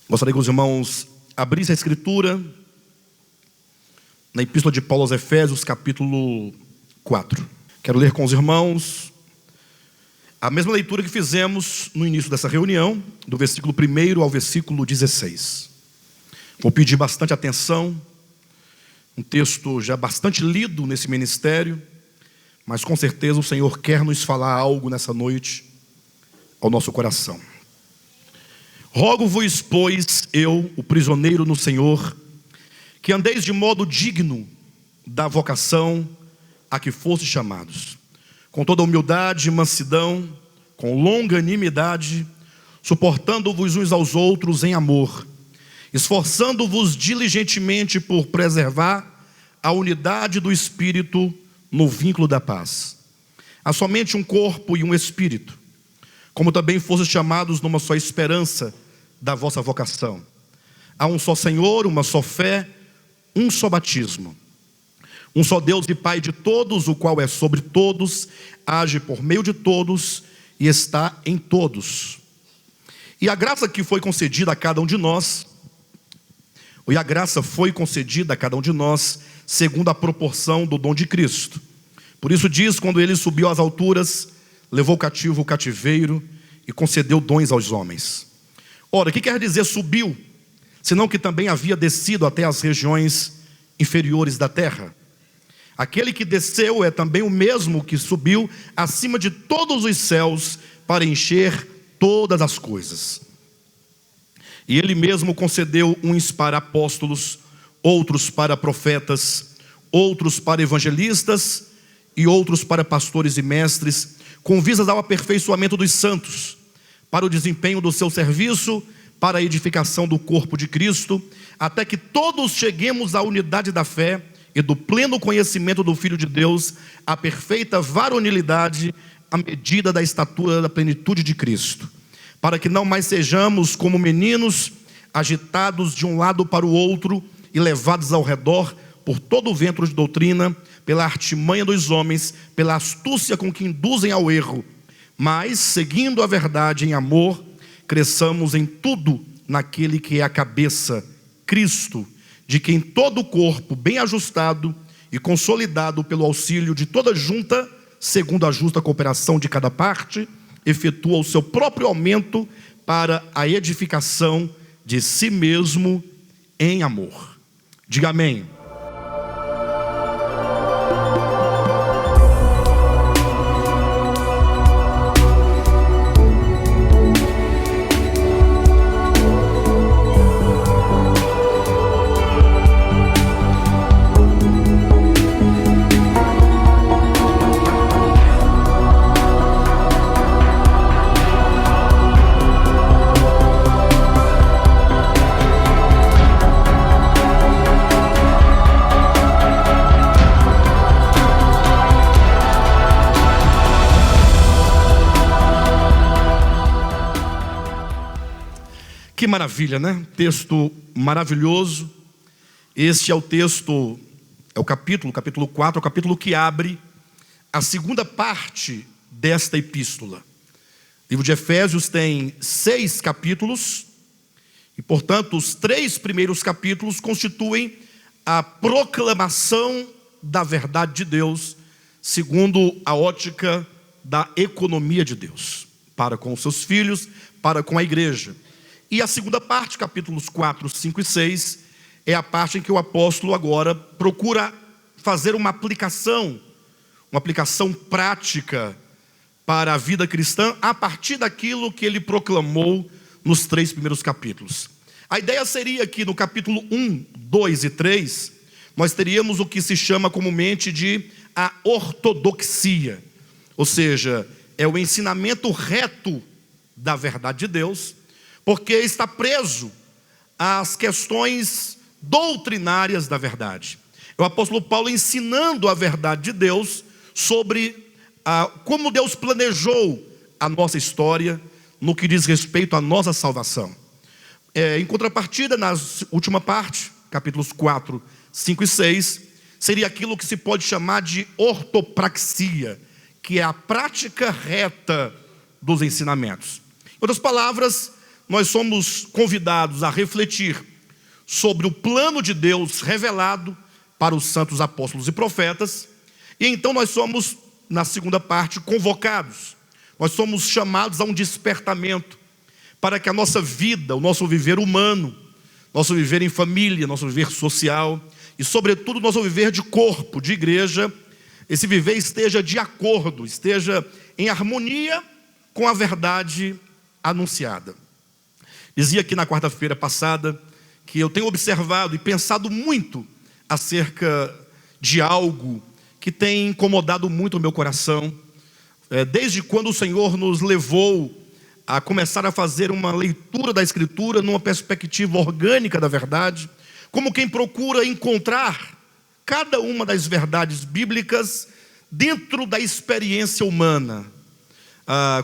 Gostaria que os irmãos abrissem a escritura na Epístola de Paulo aos Efésios, capítulo 4. Quero ler com os irmãos a mesma leitura que fizemos no início dessa reunião, do versículo 1 ao versículo 16. Vou pedir bastante atenção, um texto já bastante lido nesse ministério, mas com certeza o Senhor quer nos falar algo nessa noite ao nosso coração. Rogo-vos, pois, eu, o prisioneiro no Senhor, que andeis de modo digno da vocação a que fostes chamados, com toda humildade e mansidão, com longanimidade, suportando-vos uns aos outros em amor, esforçando-vos diligentemente por preservar a unidade do Espírito no vínculo da paz. Há somente um corpo e um Espírito, como também fostes chamados numa só esperança da vossa vocação. Há um só Senhor, uma só fé, um só batismo. Um só Deus e Pai de todos, o qual é sobre todos, age por meio de todos e está em todos. E a graça que foi concedida a cada um de nós, segundo a proporção do dom de Cristo. Por isso diz, quando ele subiu às alturas, levou cativo o cativeiro e concedeu dons aos homens. Ora, o que quer dizer subiu? Senão que também havia descido até as regiões inferiores da terra. Aquele que desceu é também o mesmo que subiu acima de todos os céus para encher todas as coisas. E ele mesmo concedeu uns para apóstolos, outros para profetas, outros para evangelistas e outros para pastores e mestres, com vistas ao aperfeiçoamento dos santos, para o desempenho do seu serviço, para a edificação do corpo de Cristo, até que todos cheguemos à unidade da fé e do pleno conhecimento do Filho de Deus, à perfeita varonilidade, à medida da estatura da plenitude de Cristo, para que não mais sejamos como meninos, agitados de um lado para o outro e levados ao redor por todo o vento de doutrina, pela artimanha dos homens, pela astúcia com que induzem ao erro, mas, seguindo a verdade em amor, cresçamos em tudo naquele que é a cabeça, Cristo, de quem todo o corpo, bem ajustado e consolidado pelo auxílio de toda junta, segundo a justa cooperação de cada parte, efetua o seu próprio aumento para a edificação de si mesmo em amor. Diga amém. Que maravilha, né? Texto maravilhoso. Este é o texto, é o capítulo 4, é o capítulo que abre a segunda parte desta epístola. O livro de Efésios tem 6 capítulos, e portanto os 3 primeiros capítulos constituem a proclamação da verdade de Deus, segundo a ótica da economia de Deus, para com os seus filhos, para com a igreja. E a segunda parte, capítulos 4, 5 e 6, é a parte em que o apóstolo agora procura fazer uma aplicação prática para a vida cristã, a partir daquilo que ele proclamou nos 3 primeiros capítulos. A ideia seria que no capítulo 1, 2 e 3, nós teríamos o que se chama comumente de a ortodoxia, ou seja, é o ensinamento reto da verdade de Deus, porque está preso às questões doutrinárias da verdade. É o apóstolo Paulo ensinando a verdade de Deus sobre como Deus planejou a nossa história no que diz respeito à nossa salvação. Em contrapartida, na última parte, capítulos 4, 5 e 6, seria aquilo que se pode chamar de ortopraxia, que é a prática reta dos ensinamentos. Em outras palavras, nós somos convidados a refletir sobre o plano de Deus revelado para os santos apóstolos e profetas. E então nós somos, na segunda parte, convocados. Nós somos chamados a um despertamento para que a nossa vida, o nosso viver humano, nosso viver em família, nosso viver social e, sobretudo, nosso viver de corpo, de igreja, esse viver esteja de acordo, esteja em harmonia com a verdade anunciada. Dizia aqui na quarta-feira passada que eu tenho observado e pensado muito acerca de algo que tem incomodado muito o meu coração, desde quando o Senhor nos levou a começar a fazer uma leitura da Escritura numa perspectiva orgânica da verdade, como quem procura encontrar cada uma das verdades bíblicas dentro da experiência humana.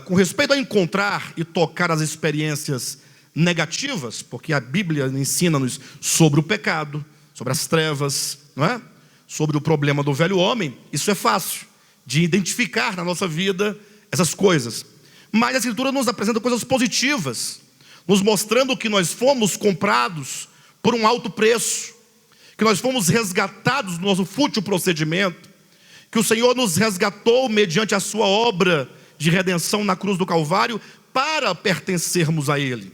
Com respeito a encontrar e tocar as experiências negativas, porque a Bíblia ensina-nos sobre o pecado, sobre as trevas, não é? Sobre o problema do velho homem, isso é fácil de identificar na nossa vida essas coisas. Mas a Escritura nos apresenta coisas positivas, nos mostrando que nós fomos comprados por um alto preço, que nós fomos resgatados no nosso fútil procedimento, que o Senhor nos resgatou mediante a sua obra de redenção na cruz do Calvário para pertencermos a Ele.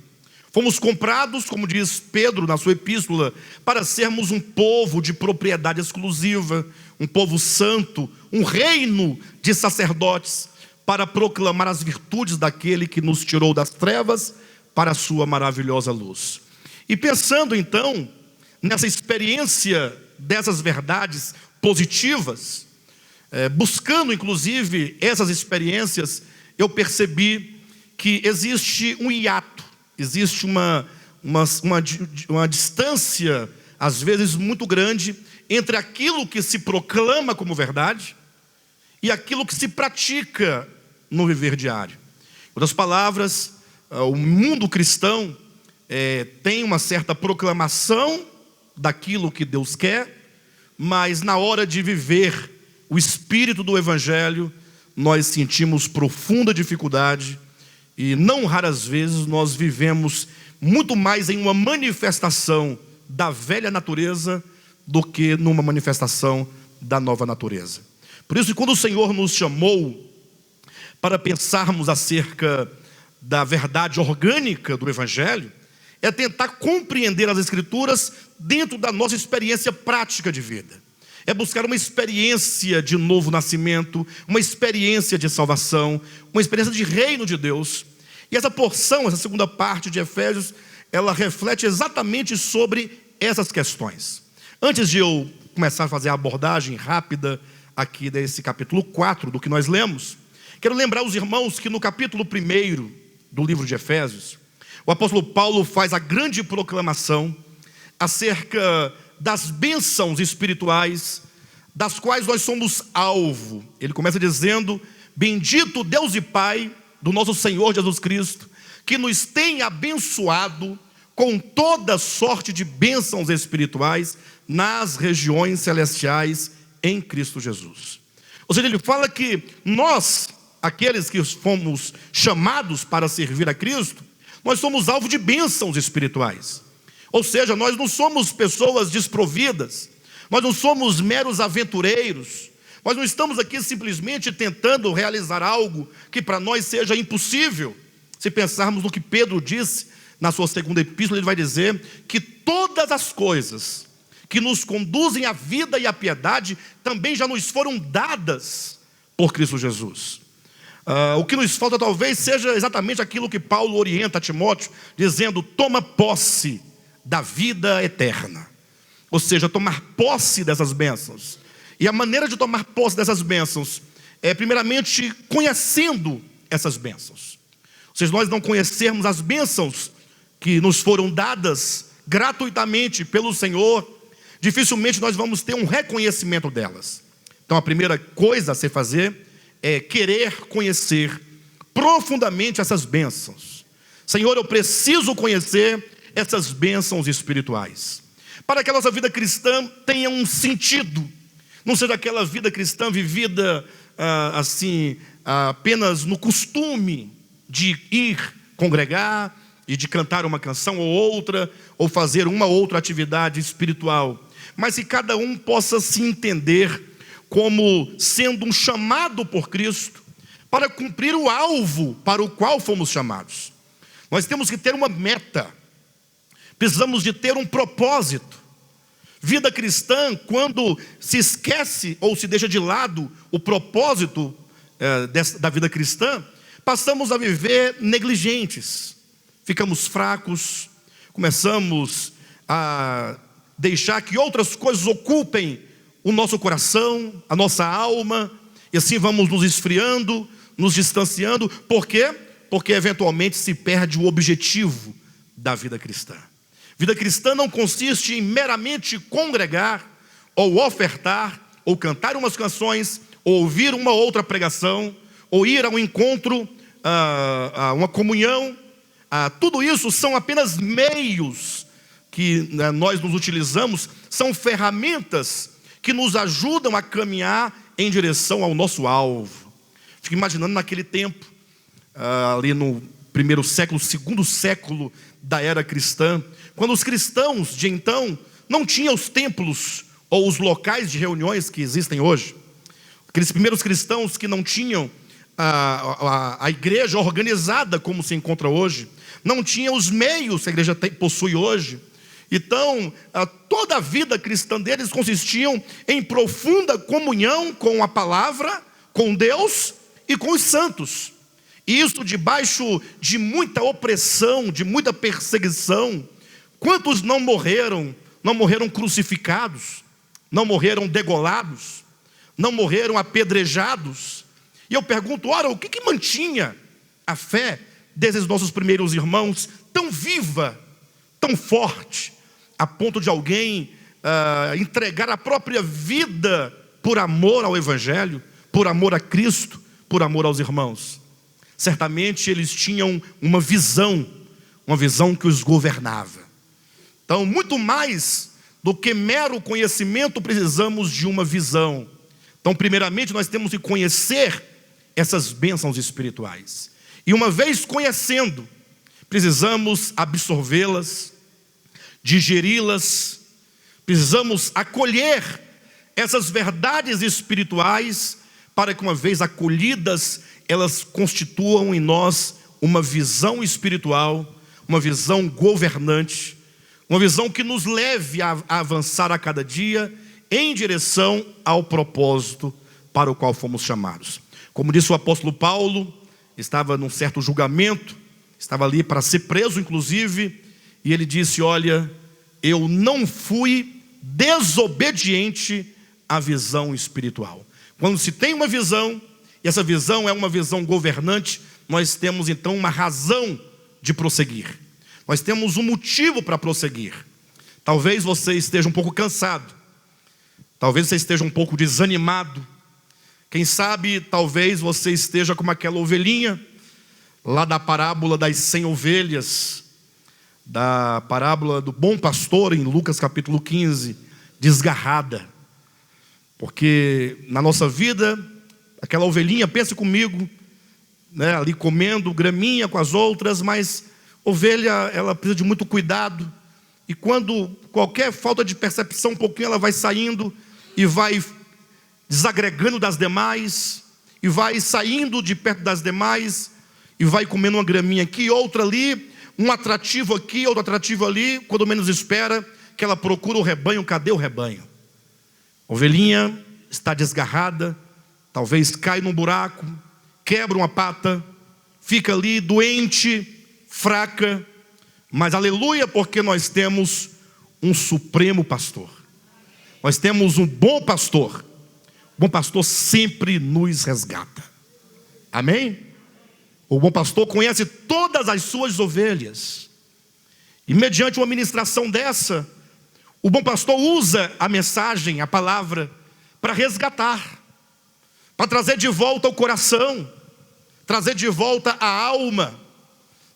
Fomos comprados, como diz Pedro na sua epístola, para sermos um povo de propriedade exclusiva, um povo santo, um reino de sacerdotes, para proclamar as virtudes daquele que nos tirou das trevas para a sua maravilhosa luz. E pensando então nessa experiência dessas verdades positivas, buscando inclusive essas experiências, eu percebi que existe um hiato, existe uma distância, às vezes muito grande, entre aquilo que se proclama como verdade e aquilo que se pratica no viver diário. Em outras palavras, o mundo cristão tem uma certa proclamação daquilo que Deus quer, mas na hora de viver o espírito do Evangelho, nós sentimos profunda dificuldade e não raras vezes nós vivemos muito mais em uma manifestação da velha natureza do que numa manifestação da nova natureza. Por isso, quando o Senhor nos chamou para pensarmos acerca da verdade orgânica do Evangelho, é tentar compreender as Escrituras dentro da nossa experiência prática de vida. É buscar uma experiência de novo nascimento, uma experiência de salvação, uma experiência de reino de Deus. E essa porção, essa segunda parte de Efésios, ela reflete exatamente sobre essas questões. Antes de eu começar a fazer a abordagem rápida aqui desse capítulo 4 do que nós lemos, quero lembrar os irmãos que no capítulo 1 do livro de Efésios, o apóstolo Paulo faz a grande proclamação acerca das bênçãos espirituais das quais nós somos alvo. Ele começa dizendo: bendito Deus e Pai do nosso Senhor Jesus Cristo, que nos tem abençoado com toda sorte de bênçãos espirituais nas regiões celestiais em Cristo Jesus. Ou seja, ele fala que nós, aqueles que fomos chamados para servir a Cristo, nós somos alvo de bênçãos espirituais. Ou seja, nós não somos pessoas desprovidas, nós não somos meros aventureiros, nós não estamos aqui simplesmente tentando realizar algo que para nós seja impossível. Se pensarmos no que Pedro disse na sua segunda epístola, ele vai dizer que todas as coisas que nos conduzem à vida e à piedade também já nos foram dadas por Cristo Jesus. O que nos falta talvez seja exatamente aquilo que Paulo orienta a Timóteo, dizendo: toma posse da vida eterna. Ou seja, tomar posse dessas bênçãos. E a maneira de tomar posse dessas bênçãos é primeiramente conhecendo essas bênçãos. Ou seja, nós não conhecermos as bênçãos que nos foram dadas gratuitamente pelo Senhor, dificilmente nós vamos ter um reconhecimento delas. Então a primeira coisa a se fazer é querer conhecer profundamente essas bênçãos. Senhor, eu preciso conhecer essas bênçãos espirituais, para que a nossa vida cristã tenha um sentido, não seja aquela vida cristã vivida apenas no costume de ir congregar, e de cantar uma canção ou outra, ou fazer uma ou outra atividade espiritual, mas que cada um possa se entender como sendo um chamado por Cristo para cumprir o alvo para o qual fomos chamados. Nós temos que ter uma meta, precisamos de ter um propósito. Vida cristã, quando se esquece ou se deixa de lado o propósito da vida cristã, passamos a viver negligentes, ficamos fracos, começamos a deixar que outras coisas ocupem o nosso coração, a nossa alma, e assim vamos nos esfriando, nos distanciando. Por quê? Porque eventualmente se perde o objetivo da vida cristã. Vida cristã não consiste em meramente congregar, ou ofertar, ou cantar umas canções, ou ouvir uma outra pregação, ou ir a um encontro, a uma comunhão. Tudo isso são apenas meios que nós nos utilizamos, são ferramentas que nos ajudam a caminhar em direção ao nosso alvo. Fico imaginando naquele tempo, ali no primeiro século, segundo século da era cristã, quando os cristãos de então não tinham os templos ou os locais de reuniões que existem hoje. Aqueles primeiros cristãos que não tinham a igreja organizada como se encontra hoje, não tinham os meios que a igreja possui hoje. Então, toda a vida cristã deles consistiam em profunda comunhão com a palavra, com Deus e com os santos. E isso debaixo de muita opressão, de muita perseguição. Quantos não morreram? Não morreram crucificados, não morreram degolados, não morreram apedrejados. E eu pergunto, ora, o que mantinha a fé desses nossos primeiros irmãos tão viva, tão forte, a ponto de alguém entregar a própria vida por amor ao Evangelho, por amor a Cristo, por amor aos irmãos? Certamente eles tinham uma visão que os governava. Então, muito mais do que mero conhecimento, precisamos de uma visão. Então, primeiramente, nós temos que conhecer essas bênçãos espirituais. E uma vez conhecendo, precisamos absorvê-las, digeri-las, precisamos acolher essas verdades espirituais, para que uma vez acolhidas, elas constituam em nós uma visão espiritual, uma visão governante, uma visão que nos leve a avançar a cada dia em direção ao propósito para o qual fomos chamados. Como disse o apóstolo Paulo, estava num certo julgamento, estava ali para ser preso inclusive, e ele disse, olha, eu não fui desobediente à visão espiritual. Quando se tem uma visão, e essa visão é uma visão governante, nós temos então uma razão de prosseguir. Nós temos um motivo para prosseguir. Talvez você esteja um pouco cansado, talvez você esteja um pouco desanimado, quem sabe talvez você esteja como aquela ovelhinha lá da parábola das 100 ovelhas, da parábola do bom pastor em Lucas capítulo 15, desgarrada. Porque na nossa vida, aquela ovelhinha, pense comigo, ali comendo graminha com as outras, mas ovelha, ela precisa de muito cuidado, e quando qualquer falta de percepção, um pouquinho ela vai saindo, e vai desagregando das demais, e vai saindo de perto das demais, e vai comendo uma graminha aqui, outra ali, um atrativo aqui, outro atrativo ali, quando menos espera, que ela procura o rebanho. Cadê o rebanho? A ovelhinha está desgarrada, talvez cai num buraco, quebra uma pata, fica ali doente, fraca, mas aleluia, porque nós temos um supremo pastor, nós temos um bom pastor. O bom pastor sempre nos resgata, amém? O bom pastor conhece todas as suas ovelhas, e mediante uma ministração dessa, o bom pastor usa a mensagem, a palavra, para resgatar, para trazer de volta o coração, trazer de volta a alma,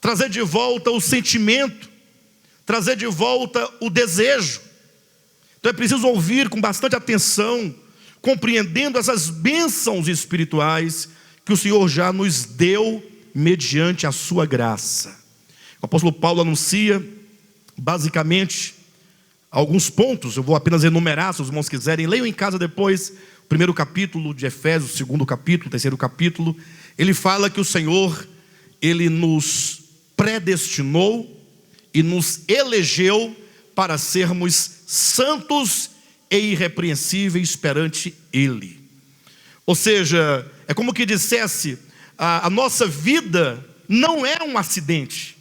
trazer de volta o sentimento, trazer de volta o desejo. Então é preciso ouvir com bastante atenção, compreendendo essas bênçãos espirituais que o Senhor já nos deu mediante a sua graça. O apóstolo Paulo anuncia, basicamente, alguns pontos. Eu vou apenas enumerar, se os irmãos quiserem. Leiam em casa depois, o primeiro capítulo de Efésios, o segundo capítulo, o terceiro capítulo. Ele fala que o Senhor, Ele nos predestinou e nos elegeu para sermos santos e irrepreensíveis perante Ele. Ou seja, é como que dissesse, a nossa vida não é um acidente.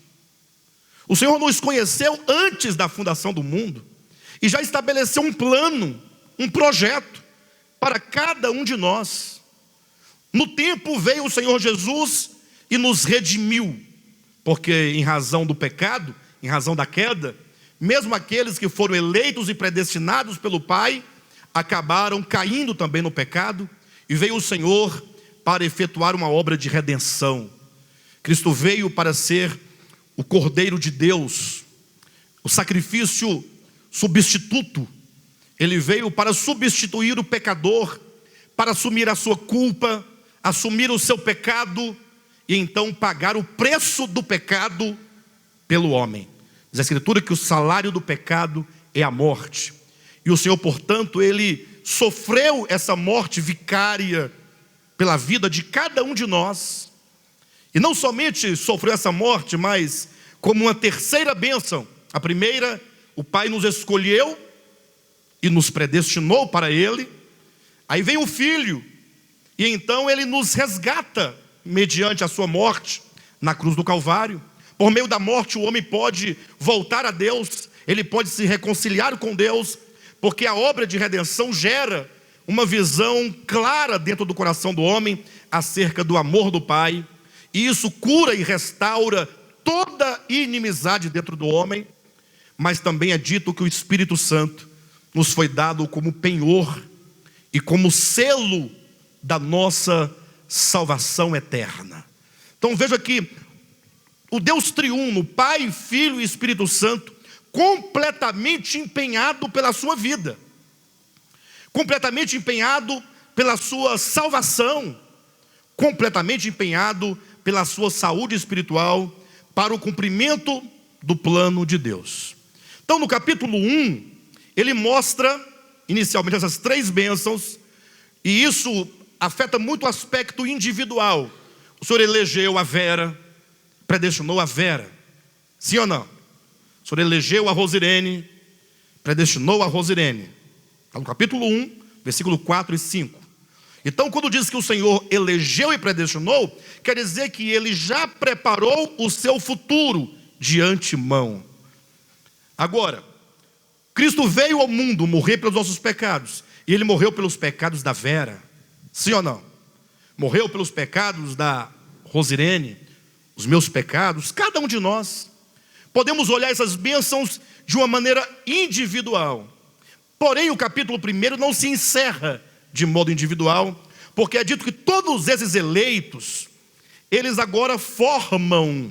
O Senhor nos conheceu antes da fundação do mundo e já estabeleceu um plano, um projeto para cada um de nós. No tempo veio o Senhor Jesus e nos redimiu, porque em razão do pecado, em razão da queda, mesmo aqueles que foram eleitos e predestinados pelo Pai, acabaram caindo também no pecado, e veio o Senhor para efetuar uma obra de redenção. Cristo veio para ser o Cordeiro de Deus, o sacrifício substituto. Ele veio para substituir o pecador, para assumir a sua culpa, assumir o seu pecado, e então pagar o preço do pecado pelo homem. Diz a Escritura que o salário do pecado é a morte. E o Senhor, portanto, Ele sofreu essa morte vicária pela vida de cada um de nós. E não somente sofreu essa morte, mas como uma terceira bênção. A primeira, o Pai nos escolheu e nos predestinou para Ele. Aí vem o Filho, e então Ele nos resgata mediante a sua morte na cruz do Calvário. Por meio da morte o homem pode voltar a Deus, ele pode se reconciliar com Deus, porque a obra de redenção gera uma visão clara dentro do coração do homem acerca do amor do Pai, e isso cura e restaura toda inimizade dentro do homem. Mas também é dito que o Espírito Santo nos foi dado como penhor e como selo da nossa salvação eterna. Então veja que o Deus triuno, Pai, Filho e Espírito Santo, completamente empenhado pela sua vida, completamente empenhado pela sua salvação, completamente empenhado pela sua saúde espiritual, para o cumprimento do plano de Deus. Então no capítulo 1, ele mostra inicialmente essas três bênçãos, e isso afeta muito o aspecto individual. O Senhor elegeu a Vera, predestinou a Vera, sim ou não? O Senhor elegeu a Rosirene, predestinou a Rosirene. Está no capítulo 1, versículo 4 e 5. Então quando diz que o Senhor elegeu e predestinou, quer dizer que Ele já preparou o seu futuro de antemão. Agora, Cristo veio ao mundo morrer pelos nossos pecados, e Ele morreu pelos pecados da Vera, sim ou não? Morreu pelos pecados da Rosirene, os meus pecados, cada um de nós. Podemos olhar essas bênçãos de uma maneira individual. Porém, o capítulo 1 não se encerra de modo individual, porque é dito que todos esses eleitos, eles agora formam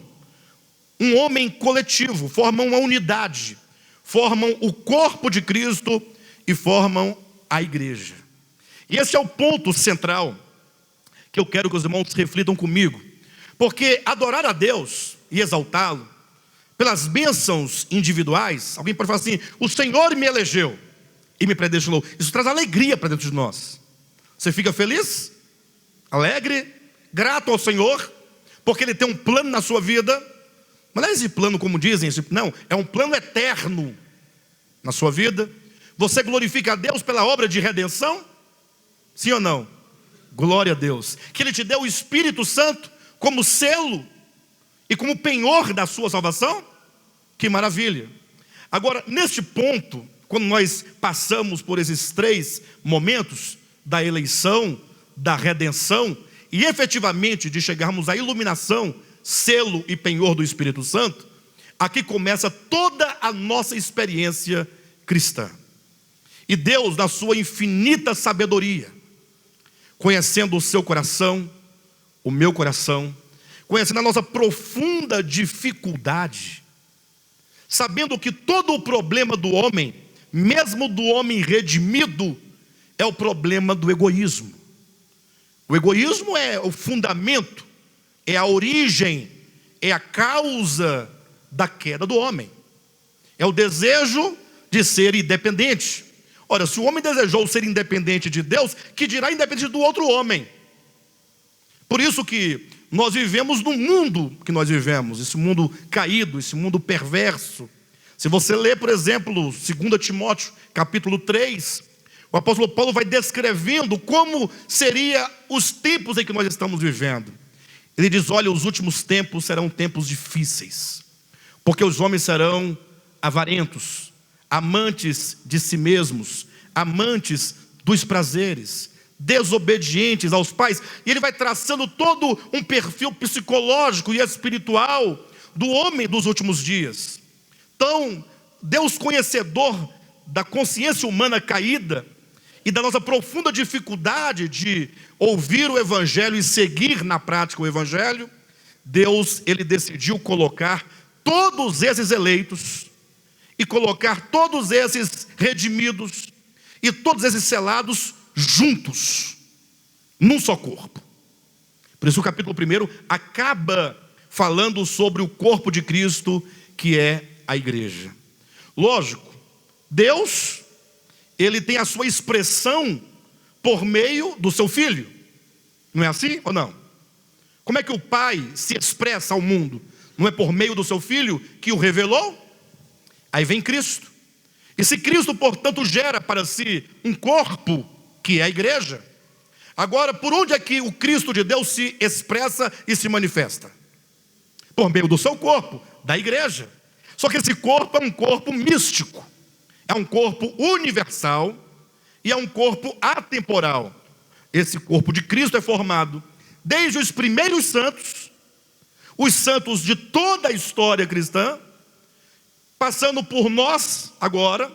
um homem coletivo, formam uma unidade, formam o corpo de Cristo e formam a igreja. E esse é o ponto central que eu quero que os irmãos reflitam comigo, porque adorar a Deus e exaltá-lo pelas bênçãos individuais, alguém pode falar assim: o Senhor me elegeu e me predestinou. Isso traz alegria para dentro de nós. Você fica feliz, alegre, grato ao Senhor, porque Ele tem um plano na sua vida. Mas não é esse plano como dizem, não, é um plano eterno na sua vida. Você glorifica a Deus pela obra de redenção? Sim ou não? Glória a Deus. Que Ele te deu o Espírito Santo como selo e como penhor da sua salvação? Que maravilha. Agora, neste ponto, quando nós passamos por esses três momentos da eleição, da redenção e efetivamente de chegarmos à iluminação, selo e penhor do Espírito Santo, aqui começa toda a nossa experiência cristã. E Deus, na sua infinita sabedoria, conhecendo o seu coração, o meu coração, conhecendo a nossa profunda dificuldade, sabendo que todo o problema do homem, mesmo do homem redimido, é o problema do egoísmo. O egoísmo é o fundamento, é a origem, é a causa da queda do homem. É o desejo de ser independente. Ora, se o homem desejou ser independente de Deus, que dirá independente do outro homem? Por isso que nós vivemos no mundo que nós vivemos, esse mundo caído, esse mundo perverso. Se você ler, por exemplo, 2 Timóteo, capítulo 3, o apóstolo Paulo vai descrevendo como seriam os tempos em que nós estamos vivendo. Ele diz, olha, os últimos tempos serão tempos difíceis, porque os homens serão avarentos, amantes de si mesmos, amantes dos prazeres, desobedientes aos pais. E ele vai traçando todo um perfil psicológico e espiritual do homem dos últimos dias. Então, Deus, conhecedor da consciência humana caída e da nossa profunda dificuldade de ouvir o Evangelho e seguir na prática o Evangelho, Deus, ele decidiu colocar todos esses eleitos e colocar todos esses redimidos e todos esses selados juntos, num só corpo. Por isso o capítulo 1 acaba falando sobre o corpo de Cristo, que é a igreja. Lógico, Deus, ele tem a sua expressão por meio do seu Filho. Não é assim ou não? Como é que o Pai se expressa ao mundo? Não é por meio do seu Filho que o revelou? Aí vem Cristo. E se Cristo, portanto, gera para si um corpo, que é a igreja, agora, por onde é que o Cristo de Deus se expressa e se manifesta? Por meio do seu corpo, da igreja. Só que esse corpo é um corpo místico, é um corpo universal e é um corpo atemporal. Esse corpo de Cristo é formado desde os primeiros santos, os santos de toda a história cristã, passando por nós agora,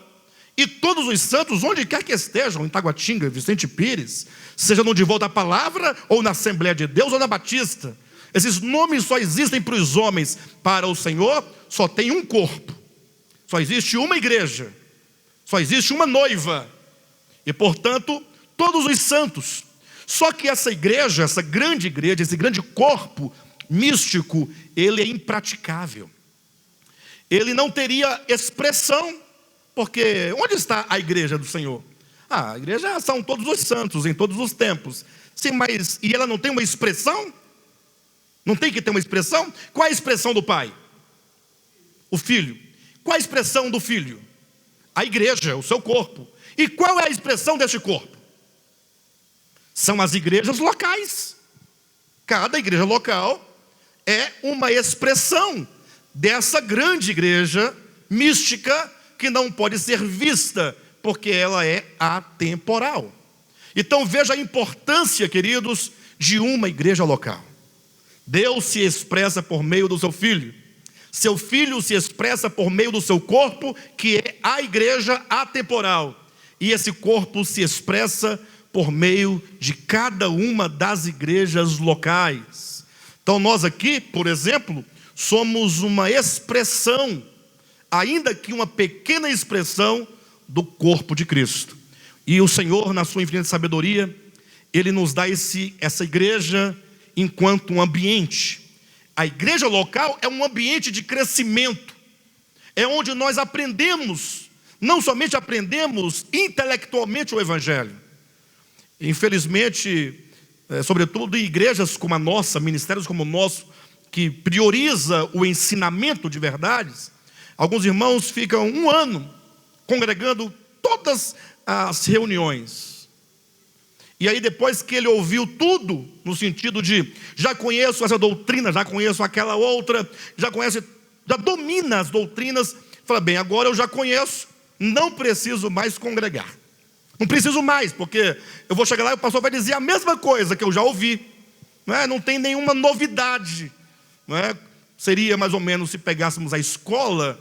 e todos os santos, onde quer que estejam, em Taguatinga, Vicente Pires, seja no De Volta à Palavra, ou na Assembleia de Deus, ou na Batista. Esses nomes só existem para os homens. Para o Senhor, só tem um corpo. Só existe uma igreja. Só existe uma noiva. E, portanto, todos os santos. Só que essa igreja, essa grande igreja, esse grande corpo místico, ele é impraticável. Ele não teria expressão, porque onde está a igreja do Senhor? A igreja são todos os santos, em todos os tempos. Sim, mas e ela não tem uma expressão? Não tem que ter uma expressão? Qual é a expressão do Pai? O Filho. Qual é a expressão do Filho? A igreja, o seu corpo. E qual é a expressão deste corpo? São as igrejas locais. Cada igreja local é uma expressão dessa grande igreja mística, que não pode ser vista, porque ela é atemporal. Então veja a importância, queridos, de uma igreja local. Deus se expressa por meio do seu Filho. Seu Filho se expressa por meio do seu corpo, que é a igreja atemporal. E esse corpo se expressa por meio de cada uma das igrejas locais. Então nós aqui, por exemplo, somos uma expressão, ainda que uma pequena expressão, do corpo de Cristo. E o Senhor, na sua infinita sabedoria, Ele nos dá essa igreja enquanto um ambiente. A igreja local é um ambiente de crescimento. É onde nós aprendemos, não somente aprendemos intelectualmente o Evangelho. Infelizmente, sobretudo em igrejas como a nossa, ministérios como o nosso, que prioriza o ensinamento de verdades, alguns irmãos ficam 1 ano congregando todas as reuniões. E aí depois que ele ouviu tudo, no sentido de, já conheço essa doutrina, já conheço aquela outra, já domina as doutrinas, fala, bem, agora eu já conheço, não preciso mais congregar. Não preciso mais, porque eu vou chegar lá e o pastor vai dizer a mesma coisa que eu já ouvi. Não tem nenhuma novidade. Seria mais ou menos, se pegássemos a escola,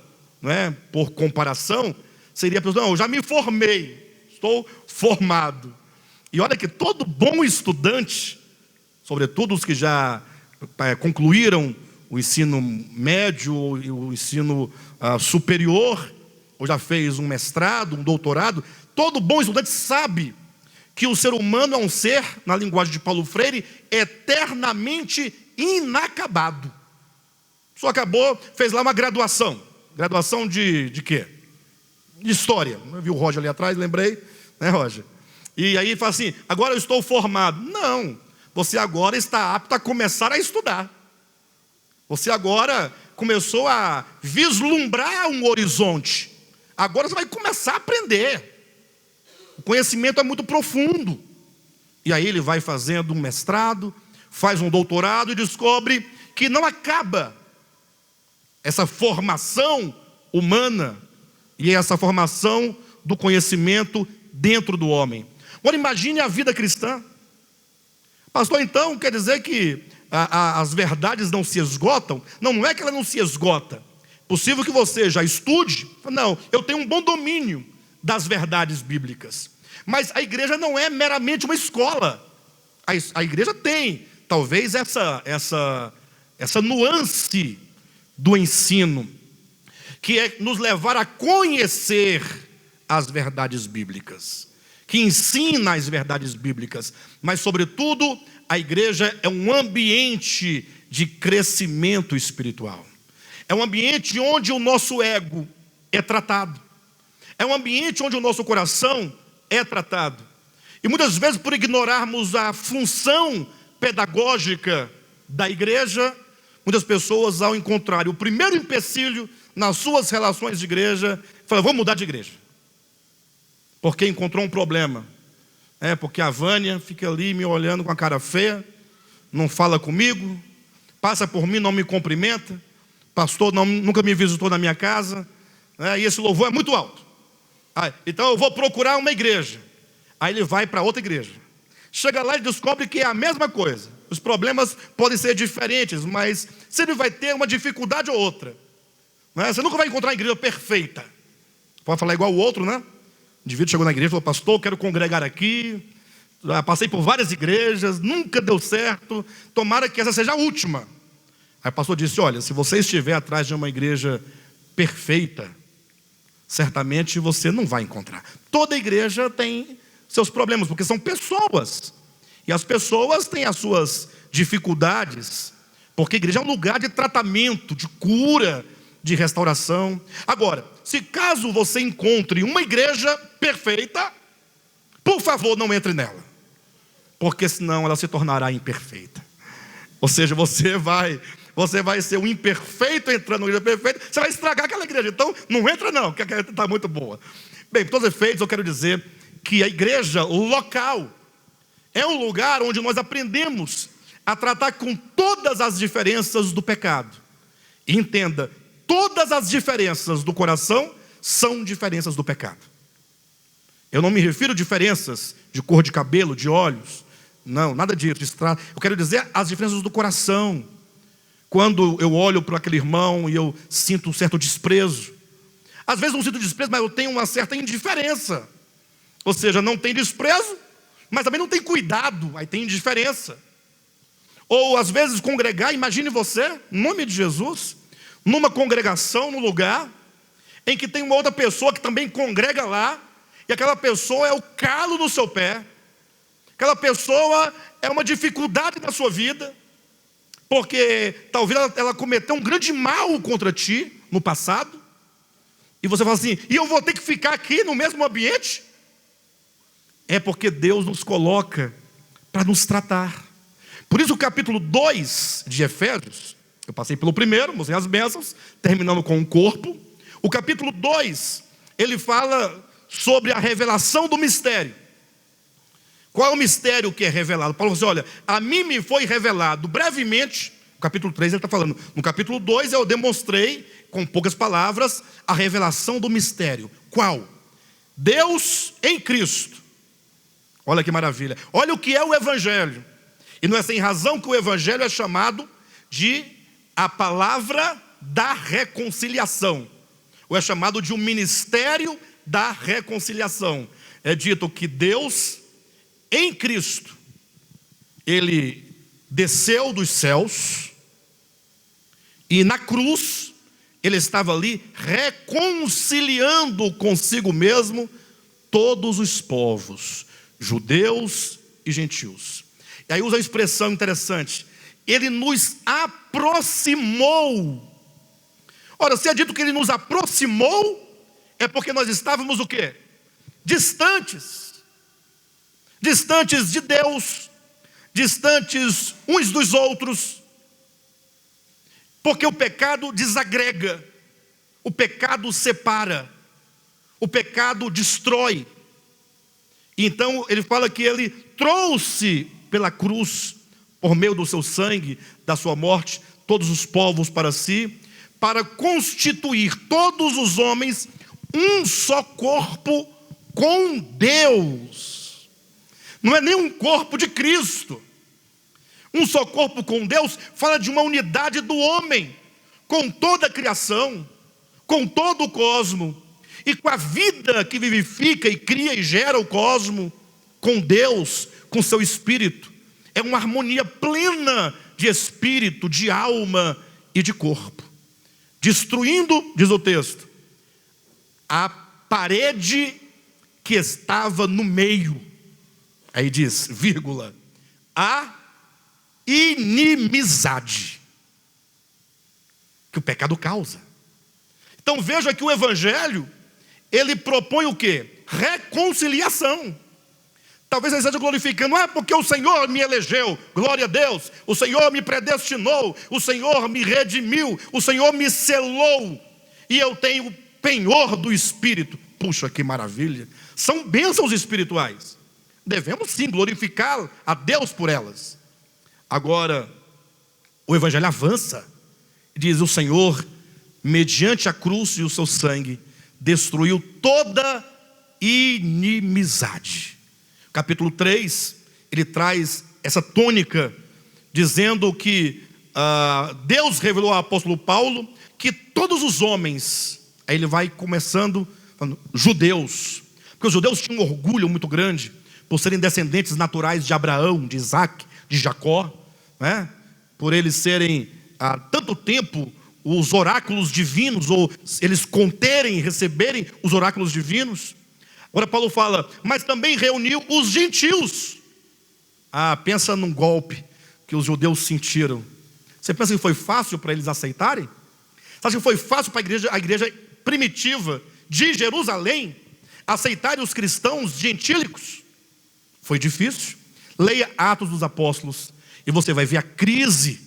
por comparação, seria, não, eu já me formei, estou formado. E olha que todo bom estudante, sobretudo os que já concluíram o ensino médio e o ensino superior, ou já fez um mestrado, um doutorado, todo bom estudante sabe que o ser humano é um ser, na linguagem de Paulo Freire, eternamente inacabado. pessoa acabou, fez lá uma graduação. Graduação de quê? De história. Eu vi o Roger ali atrás, lembrei, né, Roger? E aí fala assim, agora eu estou formado. Não, você agora está apto a começar a estudar. Você agora começou a vislumbrar um horizonte. Agora você vai começar a aprender. O conhecimento é muito profundo. E aí ele vai fazendo um mestrado, faz um doutorado e descobre que não acaba essa formação humana e essa formação do conhecimento dentro do homem. Agora imagine a vida cristã. Pastor, então quer dizer que as verdades não se esgotam? Não, não é que ela não se esgota. Possível que você já estude. Não, eu tenho um bom domínio das verdades bíblicas. Mas a igreja não é meramente uma escola. A igreja tem, talvez, essa nuance do ensino, que é nos levar a conhecer as verdades bíblicas, que ensina as verdades bíblicas. Mas, sobretudo, a igreja é um ambiente de crescimento espiritual. É um ambiente onde o nosso ego é tratado. É um ambiente onde o nosso coração é tratado. E muitas vezes, por ignorarmos a função pedagógica da igreja, muitas pessoas, ao encontrarem o primeiro empecilho nas suas relações de igreja, falam, vou mudar de igreja. Porque encontrou um problema. Porque a Vânia fica ali me olhando com a cara feia, não fala comigo, passa por mim, não me cumprimenta, pastor nunca me visitou na minha casa, e esse louvor é muito alto. Então eu vou procurar uma igreja. Aí ele vai para outra igreja. Chega lá e descobre que é a mesma coisa. Os problemas podem ser diferentes, mas sempre vai ter uma dificuldade ou outra. Você nunca vai encontrar a igreja perfeita. Pode falar igual o outro, né? O indivíduo chegou na igreja e falou, pastor, quero congregar aqui. Passei por várias igrejas, nunca deu certo. Tomara que essa seja a última. Aí o pastor disse, olha, se você estiver atrás de uma igreja perfeita, certamente você não vai encontrar. Toda igreja tem seus problemas, porque são pessoas. E as pessoas têm as suas dificuldades, porque a igreja é um lugar de tratamento, de cura, de restauração. Agora, se caso você encontre uma igreja perfeita, por favor, não entre nela, porque senão ela se tornará imperfeita. Ou seja, você vai ser um imperfeito entrando na igreja perfeita, você vai estragar aquela igreja. Então, não entra não, porque a igreja está muito boa. Bem, por todos os efeitos, eu quero dizer que a igreja local é um lugar onde nós aprendemos a tratar com todas as diferenças do pecado. E entenda, todas as diferenças do coração são diferenças do pecado. Eu não me refiro a diferenças de cor de cabelo, de olhos. Não, nada disso. Eu quero dizer as diferenças do coração. Quando eu olho para aquele irmão e eu sinto um certo desprezo. Às vezes não sinto desprezo, mas eu tenho uma certa indiferença. Ou seja, não tem desprezo, mas também não tem cuidado, aí tem indiferença. Ou às vezes congregar, imagine você, em nome de Jesus, numa congregação, num lugar em que tem uma outra pessoa que também congrega lá, e aquela pessoa é o calo no seu pé, aquela pessoa é uma dificuldade na sua vida, porque talvez ela cometeu um grande mal contra ti no passado, e você fala assim, e eu vou ter que ficar aqui no mesmo ambiente? É porque Deus nos coloca para nos tratar. Por isso o capítulo 2 de Efésios, eu passei pelo primeiro, mostrei as bênçãos, terminando com o corpo. O capítulo 2, ele fala sobre a revelação do mistério. Qual é o mistério que é revelado? Paulo falou assim, olha, a mim me foi revelado brevemente, no capítulo 3 ele está falando, no capítulo 2 eu demonstrei, com poucas palavras, a revelação do mistério. Qual? Deus em Cristo. Olha que maravilha. Olha o que é o Evangelho. E não é sem razão que o Evangelho é chamado de a palavra da reconciliação. Ou é chamado de um ministério da reconciliação. É dito que Deus, em Cristo, Ele desceu dos céus e na cruz, Ele estava ali reconciliando consigo mesmo todos os povos, judeus e gentios. E aí usa uma expressão interessante, Ele nos aproximou. Ora, se é dito que Ele nos aproximou, é porque nós estávamos o quê? Distantes de Deus, distantes uns dos outros, porque o pecado desagrega, o pecado separa, o pecado destrói. Então ele fala que Ele trouxe pela cruz, por meio do seu sangue, da sua morte, todos os povos para si, para constituir todos os homens um só corpo com Deus. Não é nem um corpo de Cristo. Um só corpo com Deus fala de uma unidade do homem, com toda a criação, com todo o cosmo, e com a vida que vivifica e cria e gera o cosmo, com Deus, com seu Espírito. É uma harmonia plena de espírito, de alma e de corpo. Destruindo, diz o texto, a parede que estava no meio. Aí diz, vírgula, a inimizade que o pecado causa. Então veja que o Evangelho, ele propõe o quê? Reconciliação. Talvez ele esteja glorificando, porque o Senhor me elegeu, glória a Deus, o Senhor me predestinou, o Senhor me redimiu, o Senhor me selou, e eu tenho penhor do Espírito. Puxa, que maravilha! São bênçãos espirituais. Devemos sim glorificar a Deus por elas. Agora, o Evangelho avança, diz: o Senhor, mediante a cruz e o seu sangue, destruiu toda inimizade. Capítulo 3, ele traz essa tônica, dizendo que Deus revelou ao apóstolo Paulo que todos os homens, aí ele vai começando falando, judeus, porque os judeus tinham um orgulho muito grande por serem descendentes naturais de Abraão, de Isaac, de Jacó, né? Por eles serem há tanto tempo os oráculos divinos, ou eles conterem, receberem os oráculos divinos. Agora Paulo fala, mas também reuniu os gentios. Pensa num golpe que os judeus sentiram. Você pensa que foi fácil para eles aceitarem? Você acha que foi fácil para a igreja primitiva de Jerusalém aceitarem os cristãos gentílicos? Foi difícil. Leia Atos dos Apóstolos e você vai ver a crise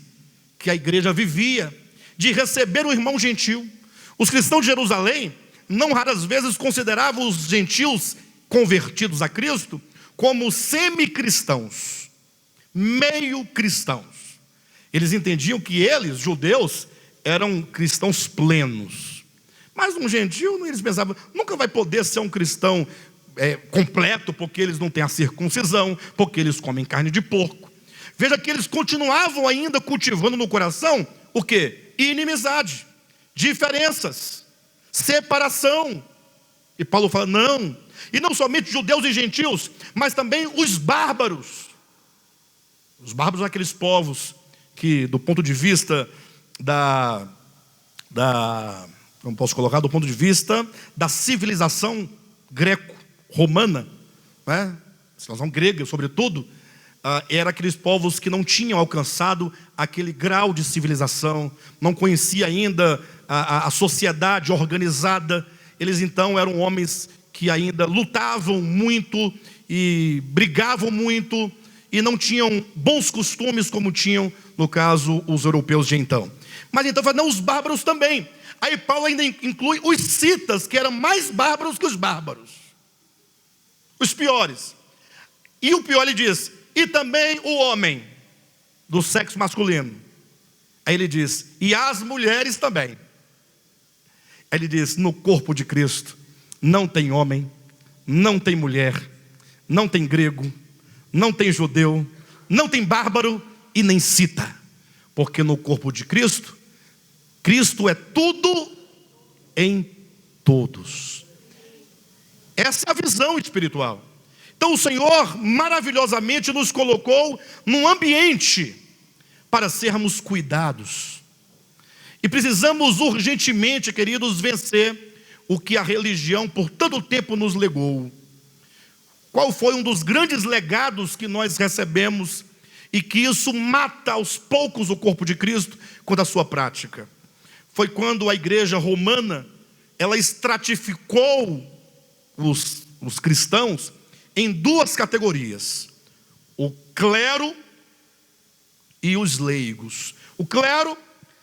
que a igreja vivia de receber um irmão gentil. Os cristãos de Jerusalém não raras vezes consideravam os gentios convertidos a Cristo como semi-cristãos, meio cristãos. Eles entendiam que eles, judeus, eram cristãos plenos. Mas um gentio, eles pensavam, nunca vai poder ser um cristão completo, porque eles não têm a circuncisão, porque eles comem carne de porco. Veja que eles continuavam ainda cultivando no coração o quê? Inimizade, diferenças, separação. E Paulo fala, não. E não somente judeus e gentios, mas também os bárbaros. Os bárbaros são aqueles povos que, do ponto de vista como posso colocar, do ponto de vista da civilização greco-romana, né? Civilização grega, sobretudo, era aqueles povos que não tinham alcançado aquele grau de civilização, não conhecia ainda a sociedade organizada. Eles então eram homens que ainda lutavam muito e brigavam muito e não tinham bons costumes como tinham, no caso, os europeus de então. Mas então fala, não, os bárbaros também. Aí Paulo ainda inclui os citas, que eram mais bárbaros que os bárbaros, os piores. E o pior ele diz, e também o homem do sexo masculino. Aí ele diz, e as mulheres também. Aí ele diz, no corpo de Cristo não tem homem, não tem mulher, não tem grego, não tem judeu, não tem bárbaro e nem cita. Porque no corpo de Cristo, Cristo é tudo em todos. Essa é a visão espiritual. Então o Senhor maravilhosamente nos colocou num ambiente para sermos cuidados. E precisamos urgentemente, queridos, vencer o que a religião por tanto tempo nos legou. Qual foi um dos grandes legados que nós recebemos e que isso mata aos poucos o corpo de Cristo quanto à sua prática. Foi quando a igreja romana, ela estratificou os cristãos em duas categorias: o clero e os leigos. O clero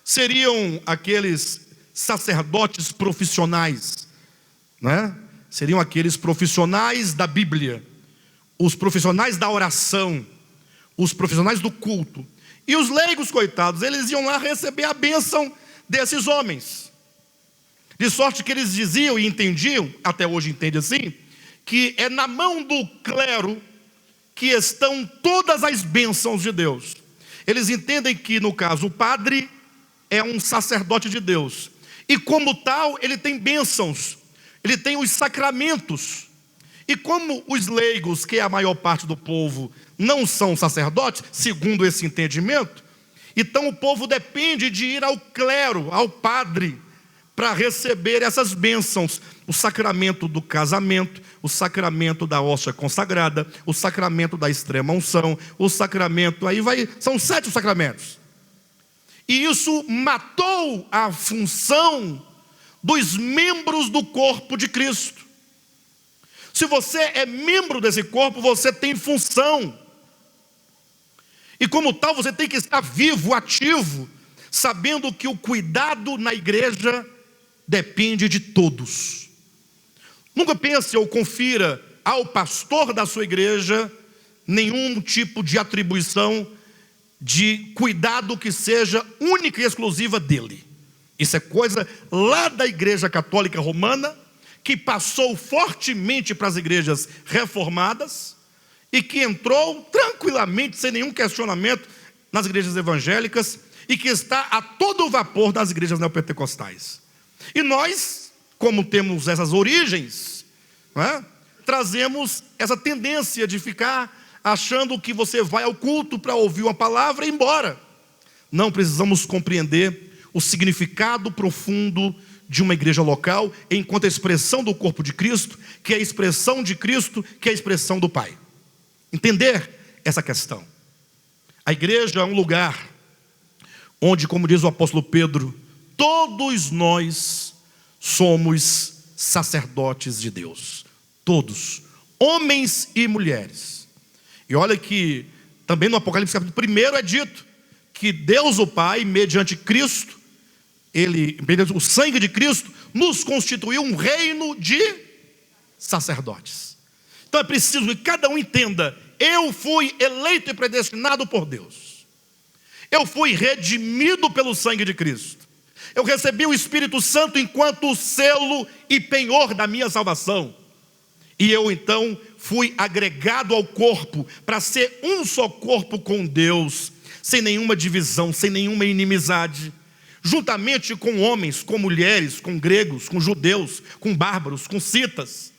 seriam aqueles sacerdotes profissionais, né? Seriam aqueles profissionais da Bíblia, os profissionais da oração, os profissionais do culto. E os leigos, coitados, eles iam lá receber a bênção desses homens. De sorte que eles diziam e entendiam, até hoje entende assim, que é na mão do clero que estão todas as bênçãos de Deus. Eles entendem que, no caso, o padre é um sacerdote de Deus, e como tal, ele tem bênçãos, ele tem os sacramentos. E como os leigos, que é a maior parte do povo, não são sacerdotes, segundo esse entendimento, então o povo depende de ir ao clero, ao padre, para receber essas bênçãos: o sacramento do casamento, o sacramento da hóstia consagrada, o sacramento da extrema unção, o sacramento, são 7 sacramentos. E isso matou a função dos membros do corpo de Cristo. Se você é membro desse corpo, você tem função. E como tal, você tem que estar vivo, ativo, sabendo que o cuidado na igreja depende de todos. Nunca pense ou confira ao pastor da sua igreja nenhum tipo de atribuição de cuidado que seja única e exclusiva dele. Isso é coisa lá da Igreja Católica Romana, que passou fortemente para as igrejas reformadas e que entrou tranquilamente, sem nenhum questionamento, nas igrejas evangélicas, e que está a todo vapor nas igrejas neopentecostais. E nós, como temos essas origens, trazemos essa tendência de ficar achando que você vai ao culto para ouvir uma palavra e ir embora. Não, precisamos compreender o significado profundo de uma igreja local, enquanto a expressão do corpo de Cristo, que é a expressão de Cristo, que é a expressão do Pai. Entender essa questão. A igreja é um lugar onde, como diz o apóstolo Pedro, todos nós somos sacerdotes de Deus. Todos, homens e mulheres. E olha que também no Apocalipse capítulo 1 é dito que Deus o Pai, mediante Cristo, mediante o sangue de Cristo, nos constituiu um reino de sacerdotes. Então é preciso que cada um entenda: eu fui eleito e predestinado por Deus. Eu fui redimido pelo sangue de Cristo. Eu recebi o Espírito Santo enquanto selo e penhor da minha salvação. E eu então fui agregado ao corpo para ser um só corpo com Deus, sem nenhuma divisão, sem nenhuma inimizade, juntamente com homens, com mulheres, com gregos, com judeus, com bárbaros, com citas.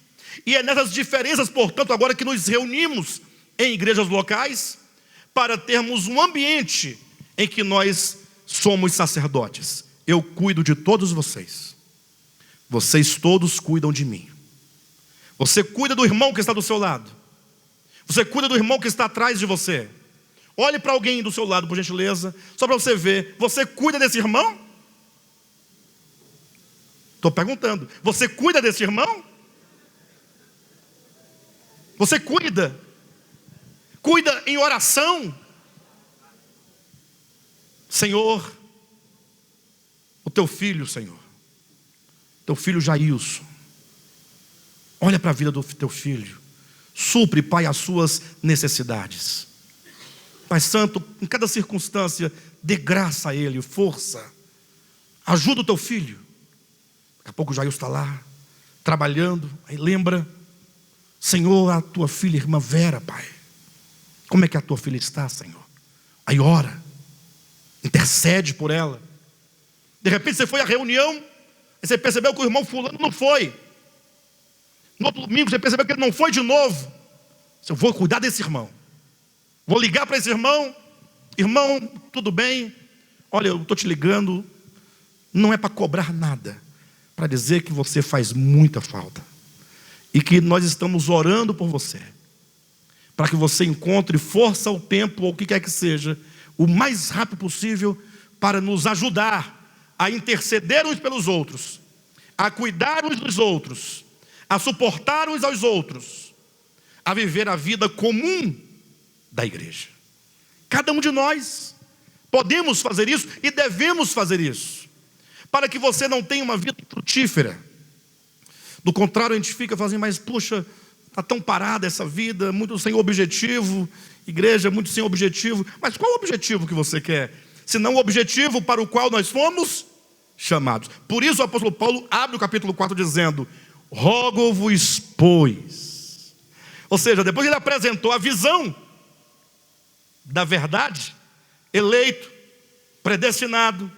E é nessas diferenças, portanto, agora que nos reunimos em igrejas locais, para termos um ambiente em que nós somos sacerdotes. Eu cuido de todos vocês. Vocês todos cuidam de mim. Você cuida do irmão que está do seu lado. Você cuida do irmão que está atrás de você. Olhe para alguém do seu lado, por gentileza, só para você ver. Você cuida desse irmão? Estou perguntando. Você cuida desse irmão? Você cuida? Cuida em oração? Senhor, o teu filho, Senhor, teu filho Jailson, olha para a vida do teu filho, supre, Pai, as suas necessidades. Pai Santo, em cada circunstância, dê graça a ele, força, ajuda o teu filho. Daqui a pouco o Jailson está lá, trabalhando, aí lembra: Senhor, a tua filha, irmã Vera, Pai, como é que a tua filha está, Senhor? Aí ora, intercede por ela. De repente você foi à reunião, e você percebeu que o irmão fulano não foi. No outro domingo você percebeu que ele não foi de novo. Eu vou cuidar desse irmão. Vou ligar para esse irmão: irmão, tudo bem? Olha, eu estou te ligando, não é para cobrar nada, para dizer que você faz muita falta, e que nós estamos orando por você, para que você encontre força ao tempo, ou o que quer que seja, o mais rápido possível, para nos ajudar a interceder uns pelos outros, a cuidar uns dos outros, a suportar uns aos outros, a viver a vida comum da igreja. Cada um de nós podemos fazer isso e devemos fazer isso, para que você não tenha uma vida frutífera. Do contrário, a gente fica fazendo, mas puxa, está tão parada essa vida, muito sem objetivo, igreja muito sem objetivo. Mas qual o objetivo que você quer? Senão o objetivo para o qual nós fomos chamados. Por isso o apóstolo Paulo abre o capítulo 4 dizendo: rogo-vos, pois. Ou seja, depois ele apresentou a visão da verdade, eleito, predestinado,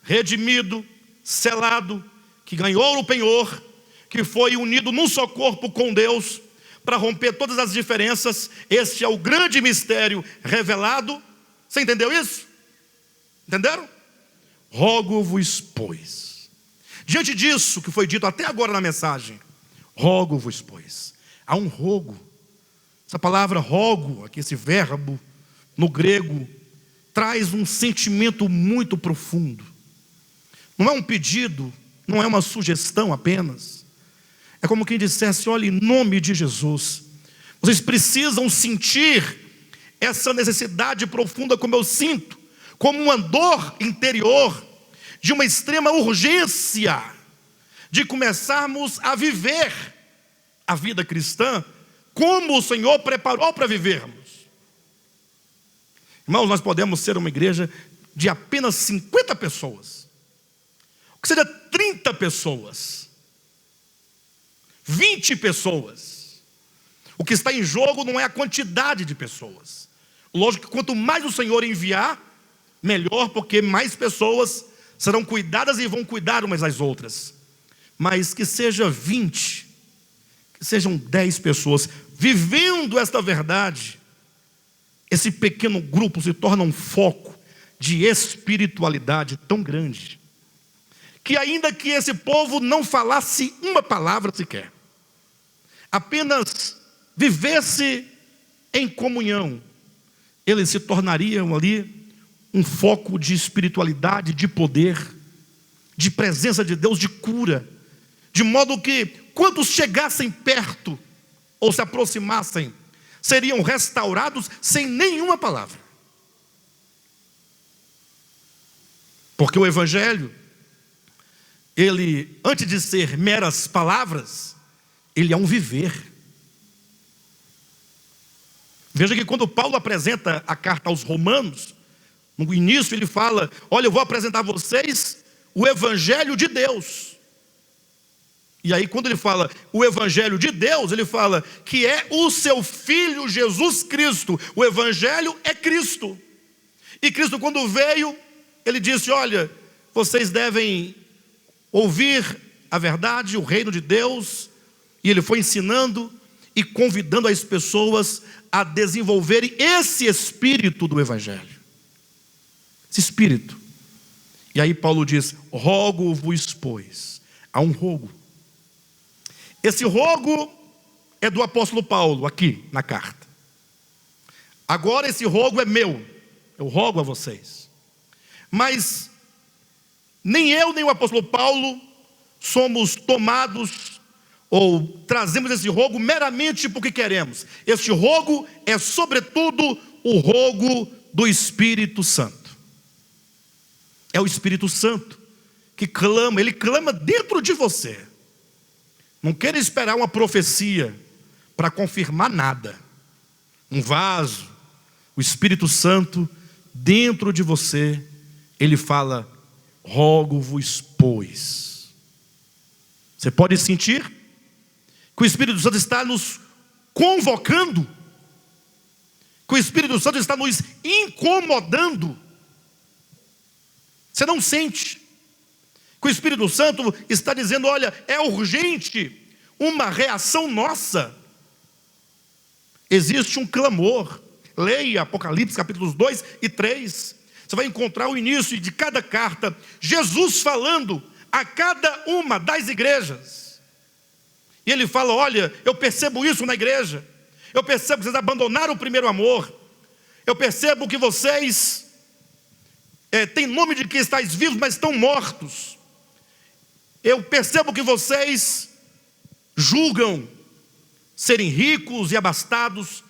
redimido, selado, que ganhou o penhor, que foi unido num só corpo com Deus, para romper todas as diferenças. Este é o grande mistério revelado. Você entendeu isso? Entenderam? Rogo-vos, pois. Diante disso que foi dito até agora na mensagem, rogo-vos, pois. Há um rogo. Essa palavra rogo, aqui esse verbo, no grego, traz um sentimento muito profundo. Não é um pedido, não é uma sugestão apenas. É como quem dissesse: olha, em nome de Jesus, vocês precisam sentir essa necessidade profunda como eu sinto, como uma dor interior, de uma extrema urgência, de começarmos a viver a vida cristã, como o Senhor preparou para vivermos. Irmãos, nós podemos ser uma igreja de apenas 50 pessoas, ou que seja 30 pessoas, 20 pessoas. O que está em jogo não é a quantidade de pessoas. Lógico que quanto mais o Senhor enviar, melhor, porque mais pessoas serão cuidadas e vão cuidar umas das outras. Mas que seja 20, que sejam 10 pessoas vivendo esta verdade, esse pequeno grupo se torna um foco de espiritualidade tão grande, que ainda que esse povo não falasse uma palavra sequer, apenas vivesse em comunhão, eles se tornariam ali um foco de espiritualidade, de poder, de presença de Deus, de cura, de modo que quantos chegassem perto ou se aproximassem, seriam restaurados sem nenhuma palavra. Porque o Evangelho, ele, antes de ser meras palavras, ele é um viver. Veja que quando Paulo apresenta a carta aos Romanos, no início ele fala: olha, eu vou apresentar a vocês o Evangelho de Deus. E aí quando ele fala o Evangelho de Deus, ele fala que é o seu Filho Jesus Cristo. O Evangelho é Cristo. E Cristo, quando veio, ele disse: olha, vocês devem ouvir a verdade, o reino de Deus. E ele foi ensinando e convidando as pessoas a desenvolverem esse espírito do Evangelho. Esse espírito. E aí Paulo diz: rogo-vos, pois. Há um rogo. Esse rogo é do apóstolo Paulo, aqui na carta. Agora esse rogo é meu. Eu rogo a vocês. Mas nem eu nem o apóstolo Paulo somos tomados ou trazemos esse rogo meramente porque queremos. Este rogo é sobretudo o rogo do Espírito Santo. É o Espírito Santo que clama, ele clama dentro de você. Não queira esperar uma profecia para confirmar nada. Um vaso, o Espírito Santo dentro de você, ele fala: rogo-vos, pois. Você pode sentir que o Espírito Santo está nos convocando, que o Espírito Santo está nos incomodando. Você não sente que o Espírito Santo está dizendo: olha, é urgente uma reação nossa. Existe um clamor. Leia Apocalipse capítulos 2 e 3. Você vai encontrar o início de cada carta, Jesus falando a cada uma das igrejas. E ele fala: olha, eu percebo isso na igreja. Eu percebo que vocês abandonaram o primeiro amor. Eu percebo que vocês têm nome de que estáis vivos, mas estão mortos. Eu percebo que vocês julgam serem ricos e abastados,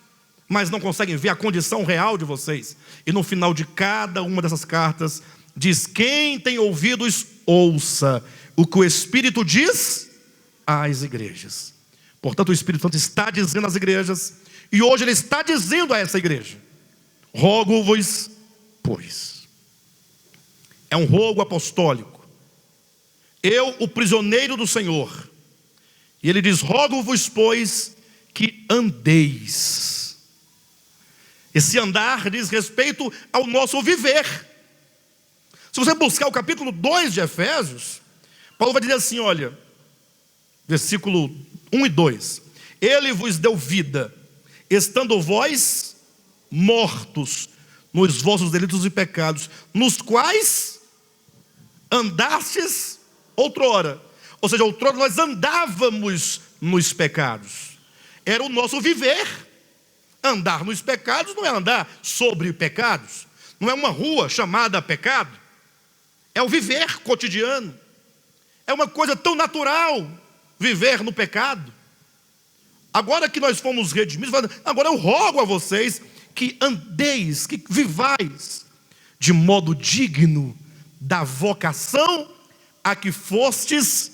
mas não conseguem ver a condição real de vocês. E no final de cada uma dessas cartas, diz: quem tem ouvidos, ouça o que o Espírito diz às igrejas. Portanto, o Espírito Santo está dizendo às igrejas, e hoje ele está dizendo a essa igreja: rogo-vos, pois. É um rogo apostólico. Eu, o prisioneiro do Senhor. E ele diz: rogo-vos, pois, que andeis. Esse andar diz respeito ao nosso viver. Se você buscar o capítulo 2 de Efésios, Paulo vai dizer assim, olha, versículo 1 e 2: ele vos deu vida, estando vós mortos nos vossos delitos e pecados, nos quais andastes outrora. Ou seja, outrora nós andávamos nos pecados. Era o nosso viver. Andar nos pecados não é andar sobre pecados. Não é uma rua chamada pecado. É o viver cotidiano. É uma coisa tão natural viver no pecado. Agora que nós fomos redimidos, agora eu rogo a vocês que andeis, que vivais de modo digno da vocação a que fostes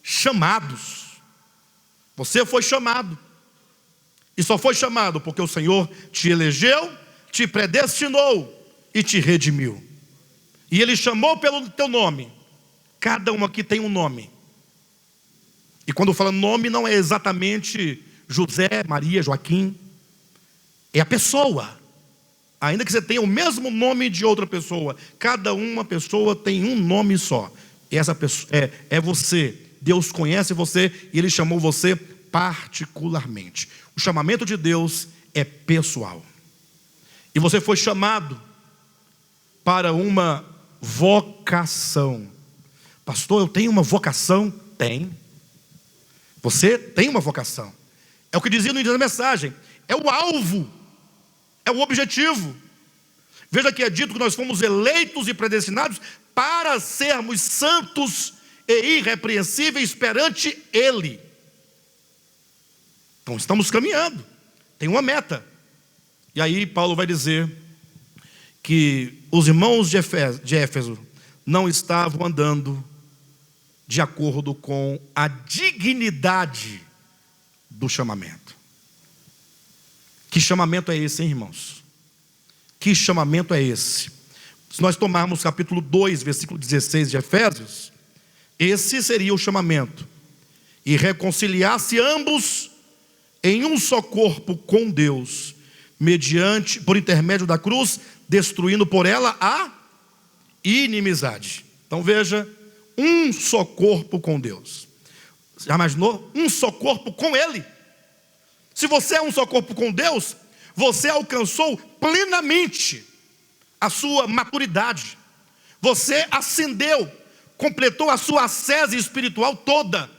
chamados. Você foi chamado. E só foi chamado porque o Senhor te elegeu, te predestinou e te redimiu. E Ele chamou pelo teu nome. Cada um aqui tem um nome. E quando fala nome, não é exatamente José, Maria, Joaquim. É a pessoa. Ainda que você tenha o mesmo nome de outra pessoa, cada uma pessoa tem um nome só. E essa pessoa é você. Deus conhece você e Ele chamou você particularmente. O chamamento de Deus é pessoal. E você foi chamado para uma vocação. Pastor, eu tenho uma vocação? Tem. Você tem uma vocação. É o que dizia no início da mensagem. É o alvo. É o objetivo. Veja que é dito que nós fomos eleitos e predestinados para sermos santos e irrepreensíveis perante Ele. Então estamos caminhando. Tem uma meta. E aí Paulo vai dizer que os irmãos de Éfeso não estavam andando de acordo com a dignidade do chamamento. Que chamamento é esse, hein, irmãos? Que chamamento é esse? Se nós tomarmos capítulo 2, versículo 16 de Efésios, esse seria o chamamento: e reconciliar-se ambos em um só corpo com Deus, por intermédio da cruz, destruindo por ela a inimizade. Então veja, um só corpo com Deus. Já imaginou? Um só corpo com Ele. Se você é um só corpo com Deus, você alcançou plenamente a sua maturidade. Você ascendeu, completou a sua ascese espiritual toda.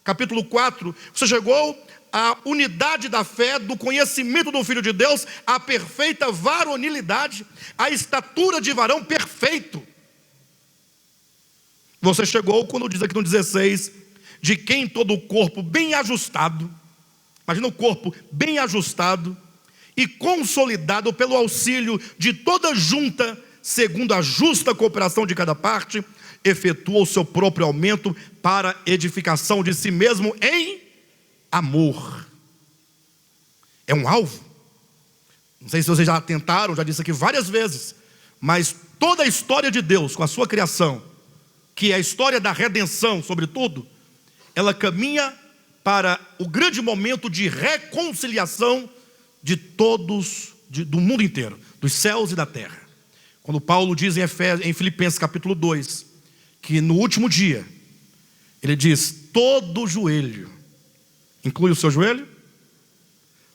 Capítulo 4, você chegou à unidade da fé, do conhecimento do Filho de Deus, à perfeita varonilidade, à estatura de varão perfeito. Você chegou, quando diz aqui no 16, de quem todo o corpo bem ajustado, imagina o corpo bem ajustado e consolidado pelo auxílio de toda junta, segundo a justa cooperação de cada parte, efetua o seu próprio aumento para edificação de si mesmo em amor. É um alvo. Não sei se vocês já tentaram, já disse aqui várias vezes, mas toda a história de Deus com a sua criação, que é a história da redenção, sobretudo, ela caminha para o grande momento de reconciliação de todos, do mundo inteiro, dos céus e da terra. Quando Paulo diz em Filipenses capítulo 2, que no último dia, ele diz: todo joelho, inclui o seu joelho,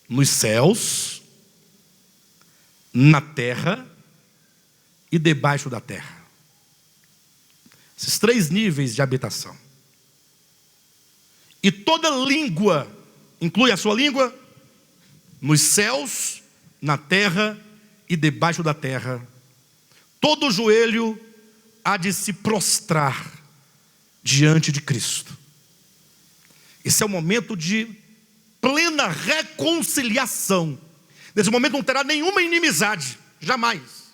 nos céus, na terra e debaixo da terra. Esses 3 níveis de habitação. E toda língua, inclui a sua língua, nos céus, na terra e debaixo da terra. Todo joelho há de se prostrar diante de Cristo. Esse é o momento de plena reconciliação. Nesse momento não terá nenhuma inimizade, jamais.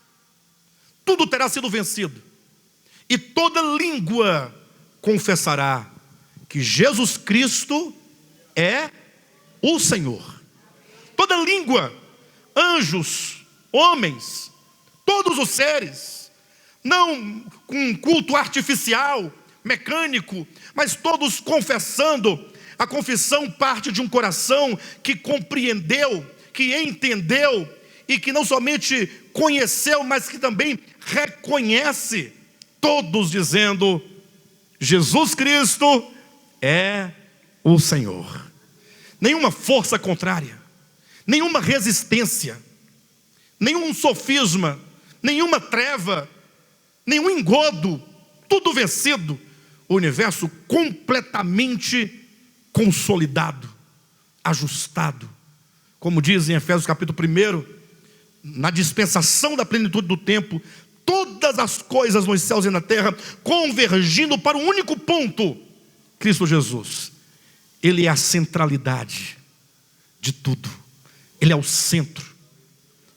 Tudo terá sido vencido. E toda língua confessará que Jesus Cristo é o Senhor. Toda língua, anjos, homens, todos os seres, não com culto artificial, mecânico, mas todos confessando. A confissão parte de um coração que compreendeu, que entendeu e que não somente conheceu, mas que também reconhece, todos dizendo: Jesus Cristo é o Senhor. Nenhuma força contrária, nenhuma resistência, nenhum sofisma, nenhuma treva, nenhum engodo, tudo vencido. O universo completamente consolidado, ajustado. Como diz em Efésios capítulo 1, na dispensação da plenitude do tempo, todas as coisas nos céus e na terra convergindo para um único ponto: Cristo Jesus. Ele é a centralidade de tudo. Ele é o centro,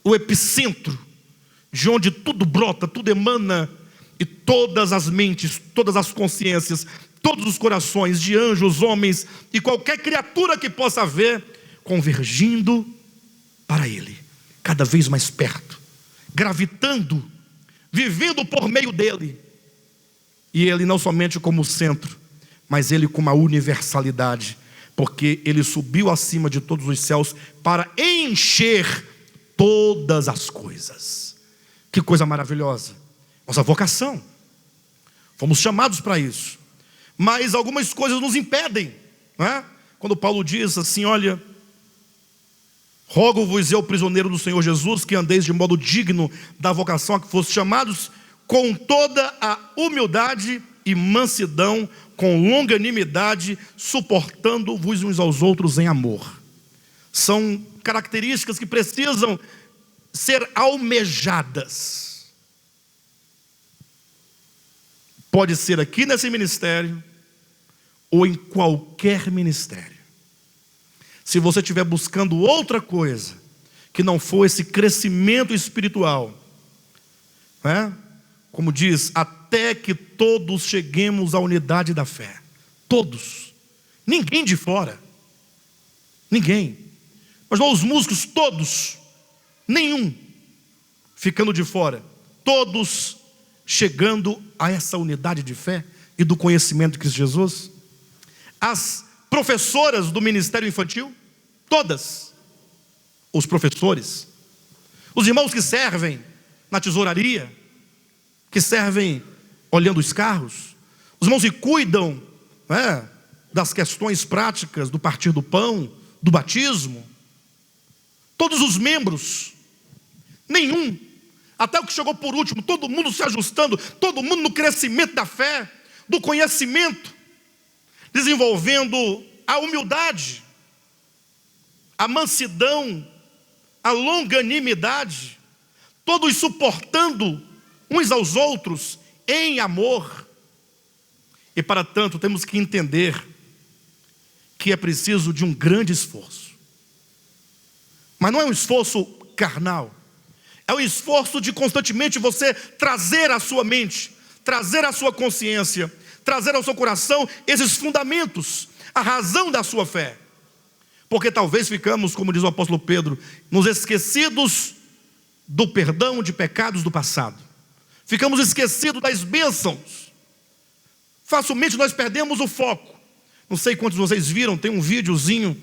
o epicentro, de onde tudo brota, tudo emana. E todas as mentes, todas as consciências, todos os corações de anjos, homens e qualquer criatura que possa haver, convergindo para Ele, cada vez mais perto, gravitando, vivendo por meio dEle. E Ele não somente como centro, mas Ele como a universalidade, porque Ele subiu acima de todos os céus para encher todas as coisas. Que coisa maravilhosa! Nossa vocação, fomos chamados para isso. Mas algumas coisas nos impedem, não é? Quando Paulo diz assim: olha, rogo-vos eu, prisioneiro do Senhor Jesus, que andeis de modo digno da vocação a que foste chamados, com toda a humildade e mansidão, com longanimidade, suportando-vos uns aos outros em amor. São características que precisam ser almejadas. Pode ser aqui nesse ministério ou em qualquer ministério. Se você estiver buscando outra coisa que não for esse crescimento espiritual, né? Como diz, até que todos cheguemos à unidade da fé. Todos, ninguém de fora, ninguém. Mas não os músicos, todos, nenhum ficando de fora, todos chegando a essa unidade de fé e do conhecimento de Cristo Jesus. As professoras do ministério infantil, todas, os professores, os irmãos que servem na tesouraria, que servem olhando os carros, os irmãos que cuidam, né, das questões práticas do partir do pão, do batismo, todos os membros, nenhum, até o que chegou por último, todo mundo se ajustando, todo mundo no crescimento da fé, do conhecimento, desenvolvendo a humildade, a mansidão, a longanimidade, todos suportando uns aos outros em amor. E para tanto temos que entender que é preciso de um grande esforço. Mas não é um esforço carnal, é o esforço de constantemente você trazer à sua mente, trazer à sua consciência, trazer ao seu coração esses fundamentos, a razão da sua fé. Porque talvez ficamos, como diz o apóstolo Pedro, nos esquecidos do perdão de pecados do passado. Ficamos esquecidos das bênçãos. Facilmente nós perdemos o foco. Não sei quantos de vocês viram, tem um videozinho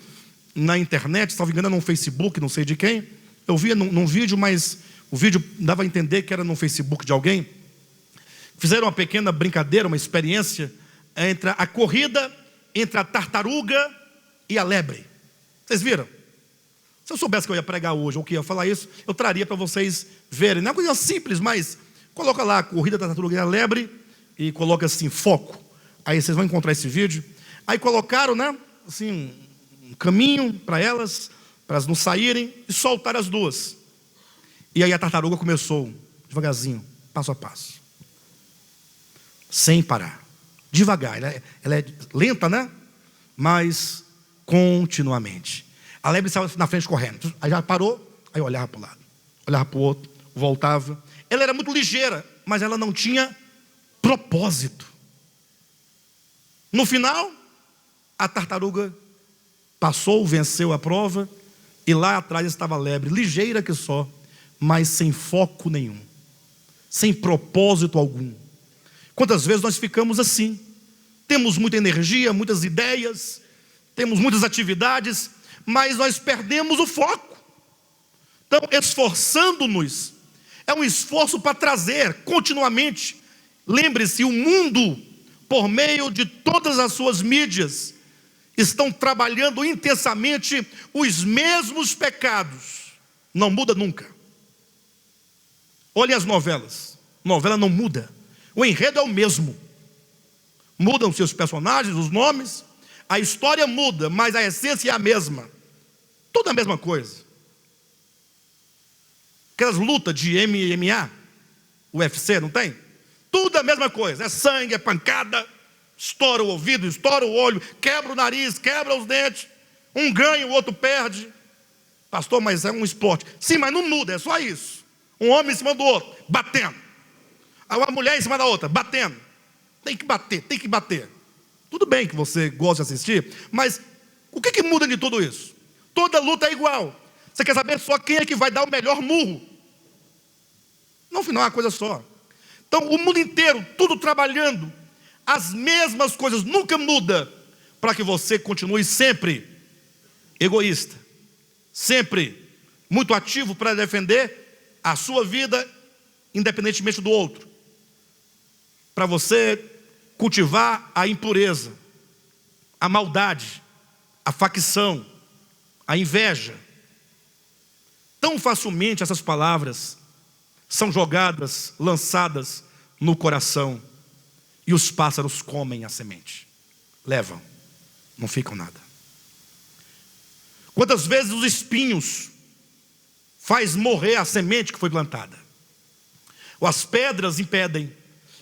na internet, estava enganando no Facebook, não sei de quem. Eu vi num vídeo, mas o vídeo dava a entender que era no Facebook de alguém. Fizeram uma pequena brincadeira, uma experiência entre a corrida entre a tartaruga e a lebre. Vocês viram? Se eu soubesse que eu ia pregar hoje ou que ia falar isso, eu traria para vocês verem. Não é uma coisa simples, mas coloca lá a corrida da tartaruga e a lebre e coloca assim, foco. Aí vocês vão encontrar esse vídeo. Aí colocaram, né, assim, um caminho para elas, para elas não saírem e soltar as duas. E aí a tartaruga começou, devagarzinho, passo a passo, sem parar, devagar. Ela é lenta, né? Mas continuamente. A lebre estava na frente correndo, aí já parou, aí olhava para o lado, olhava para o outro, voltava. Ela era muito ligeira, mas ela não tinha propósito. No final, a tartaruga passou, venceu a prova, e lá atrás estava a lebre, ligeira que só, mas sem foco nenhum, sem propósito algum. Quantas vezes nós ficamos assim? Temos muita energia, muitas ideias, temos muitas atividades, mas nós perdemos o foco. Então, esforçando-nos, é um esforço para trazer continuamente. Lembre-se, o mundo, por meio de todas as suas mídias, estão trabalhando intensamente os mesmos pecados. Não muda nunca. Olhem as novelas. Novela não muda. O enredo é o mesmo. Mudam seus personagens, os nomes. A história muda, mas a essência é a mesma. Tudo a mesma coisa. Aquelas lutas de MMA, UFC, não tem? Tudo a mesma coisa. É sangue, é pancada. Estoura o ouvido, estoura o olho, quebra o nariz, quebra os dentes. Um ganha, o outro perde. Pastor, mas é um esporte. Sim, mas não muda, é só isso. Um homem em cima do outro, batendo. Uma mulher em cima da outra, batendo. Tem que bater, tem que bater. Tudo bem que você gosta de assistir, mas o que muda de tudo isso? Toda luta é igual. Você quer saber só quem é que vai dar o melhor murro? No final é uma coisa só. Então o mundo inteiro, tudo trabalhando, as mesmas coisas, nunca muda, para que você continue sempre egoísta, sempre muito ativo para defender a sua vida, independentemente do outro, para você cultivar a impureza, a maldade, a facção, a inveja. Tão facilmente essas palavras são jogadas, lançadas no coração, e os pássaros comem a semente, levam, não ficam nada. Quantas vezes os espinhos faz morrer a semente que foi plantada, ou as pedras impedem.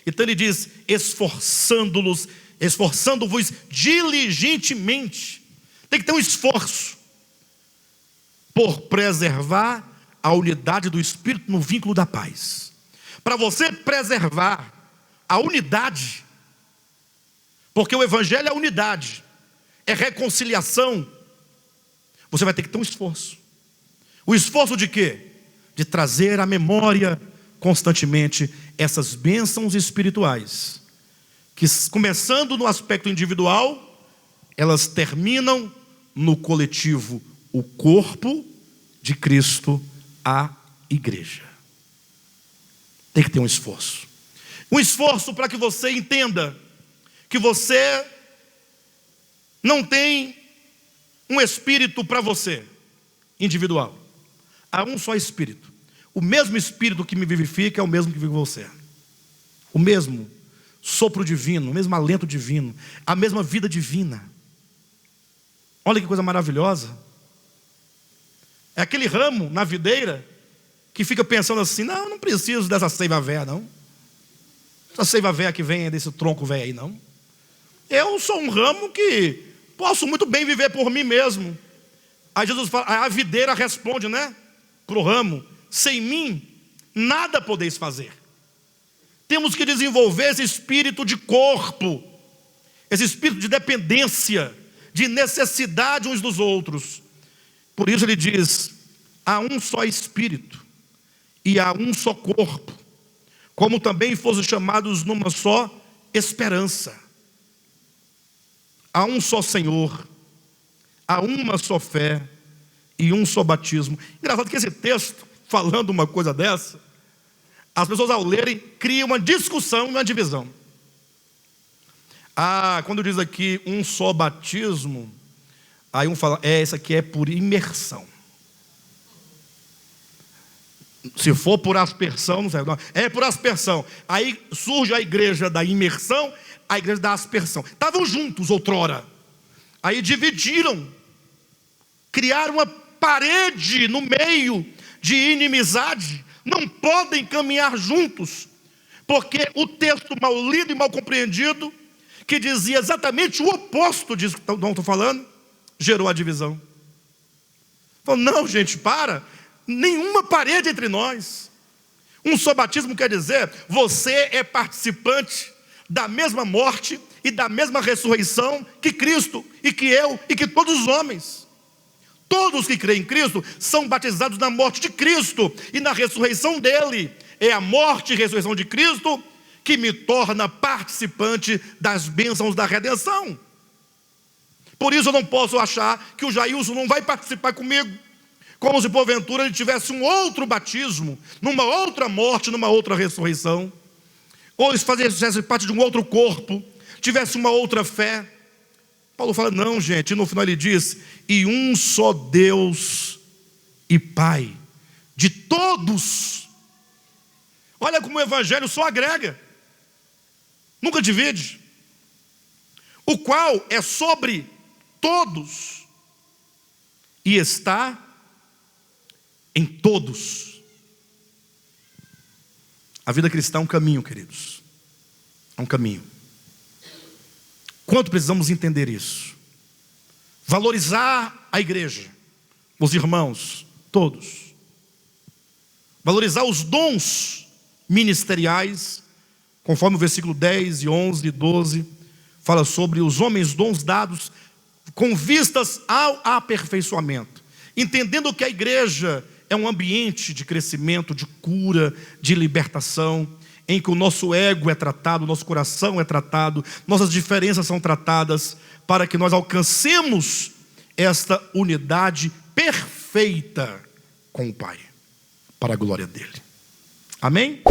Então ele diz, esforçando-vos diligentemente. Tem que ter um esforço por preservar a unidade do Espírito no vínculo da paz. Para você preservar a unidade, porque o Evangelho é unidade, é reconciliação, você vai ter que ter um esforço. O esforço de quê? De trazer à memória constantemente essas bênçãos espirituais, que começando no aspecto individual, elas terminam no coletivo, o corpo de Cristo, a igreja. Tem que ter um esforço. Um esforço para que você entenda que você não tem um espírito para você, individual. Há um só espírito. O mesmo espírito que me vivifica é o mesmo que vive você. O mesmo sopro divino, o mesmo alento divino, a mesma vida divina. Olha que coisa maravilhosa. É aquele ramo na videira que fica pensando assim, não preciso dessa seiva véia não. Essa seiva véia que vem desse tronco velho aí não. Eu sou um ramo que posso muito bem viver por mim mesmo. Aí Jesus fala, a videira responde, né, para o ramo, sem mim nada podeis fazer. Temos que desenvolver esse espírito de corpo, esse espírito de dependência, de necessidade uns dos outros. Por isso ele diz, há um só espírito e há um só corpo, como também fossem chamados numa só esperança. Há um só Senhor, há uma só fé e um só batismo. Engraçado que esse texto, falando uma coisa dessa, as pessoas ao lerem criam uma discussão e uma divisão. Quando diz aqui um só batismo, aí um fala, isso aqui é por imersão. Se for por aspersão, não serve, não. É por aspersão. Aí surge a igreja da imersão, a igreja da aspersão. Estavam juntos outrora. Aí dividiram, criaram uma parede no meio de inimizade, não podem caminhar juntos, porque o texto mal lido e mal compreendido, que dizia exatamente o oposto disso que não estou falando, gerou a divisão. Falou, não, gente, nenhuma parede entre nós. Um só batismo quer dizer, você é participante da mesma morte e da mesma ressurreição que Cristo, e que eu, e que todos os homens. Todos que creem em Cristo são batizados na morte de Cristo e na ressurreição dele. É a morte e ressurreição de Cristo que me torna participante das bênçãos da redenção. Por isso eu não posso achar que o Jailson não vai participar comigo, como se porventura ele tivesse um outro batismo, numa outra morte, numa outra ressurreição, ou ele fizesse parte de um outro corpo, tivesse uma outra fé. Paulo fala, não, gente, e no final ele diz, e um só Deus e Pai de todos. Olha como o evangelho só agrega, nunca divide, o qual é sobre todos e está em todos. A vida cristã é um caminho, queridos, é um caminho. Quanto precisamos entender isso? Valorizar a igreja, os irmãos, todos. Valorizar os dons ministeriais, conforme o versículo 10 e 11 e 12, fala sobre os homens dons dados com vistas ao aperfeiçoamento. Entendendo que a igreja é um ambiente de crescimento, de cura, de libertação, em que o nosso ego é tratado, o nosso coração é tratado, nossas diferenças são tratadas, para que nós alcancemos esta unidade perfeita com o Pai, para a glória dele. Amém?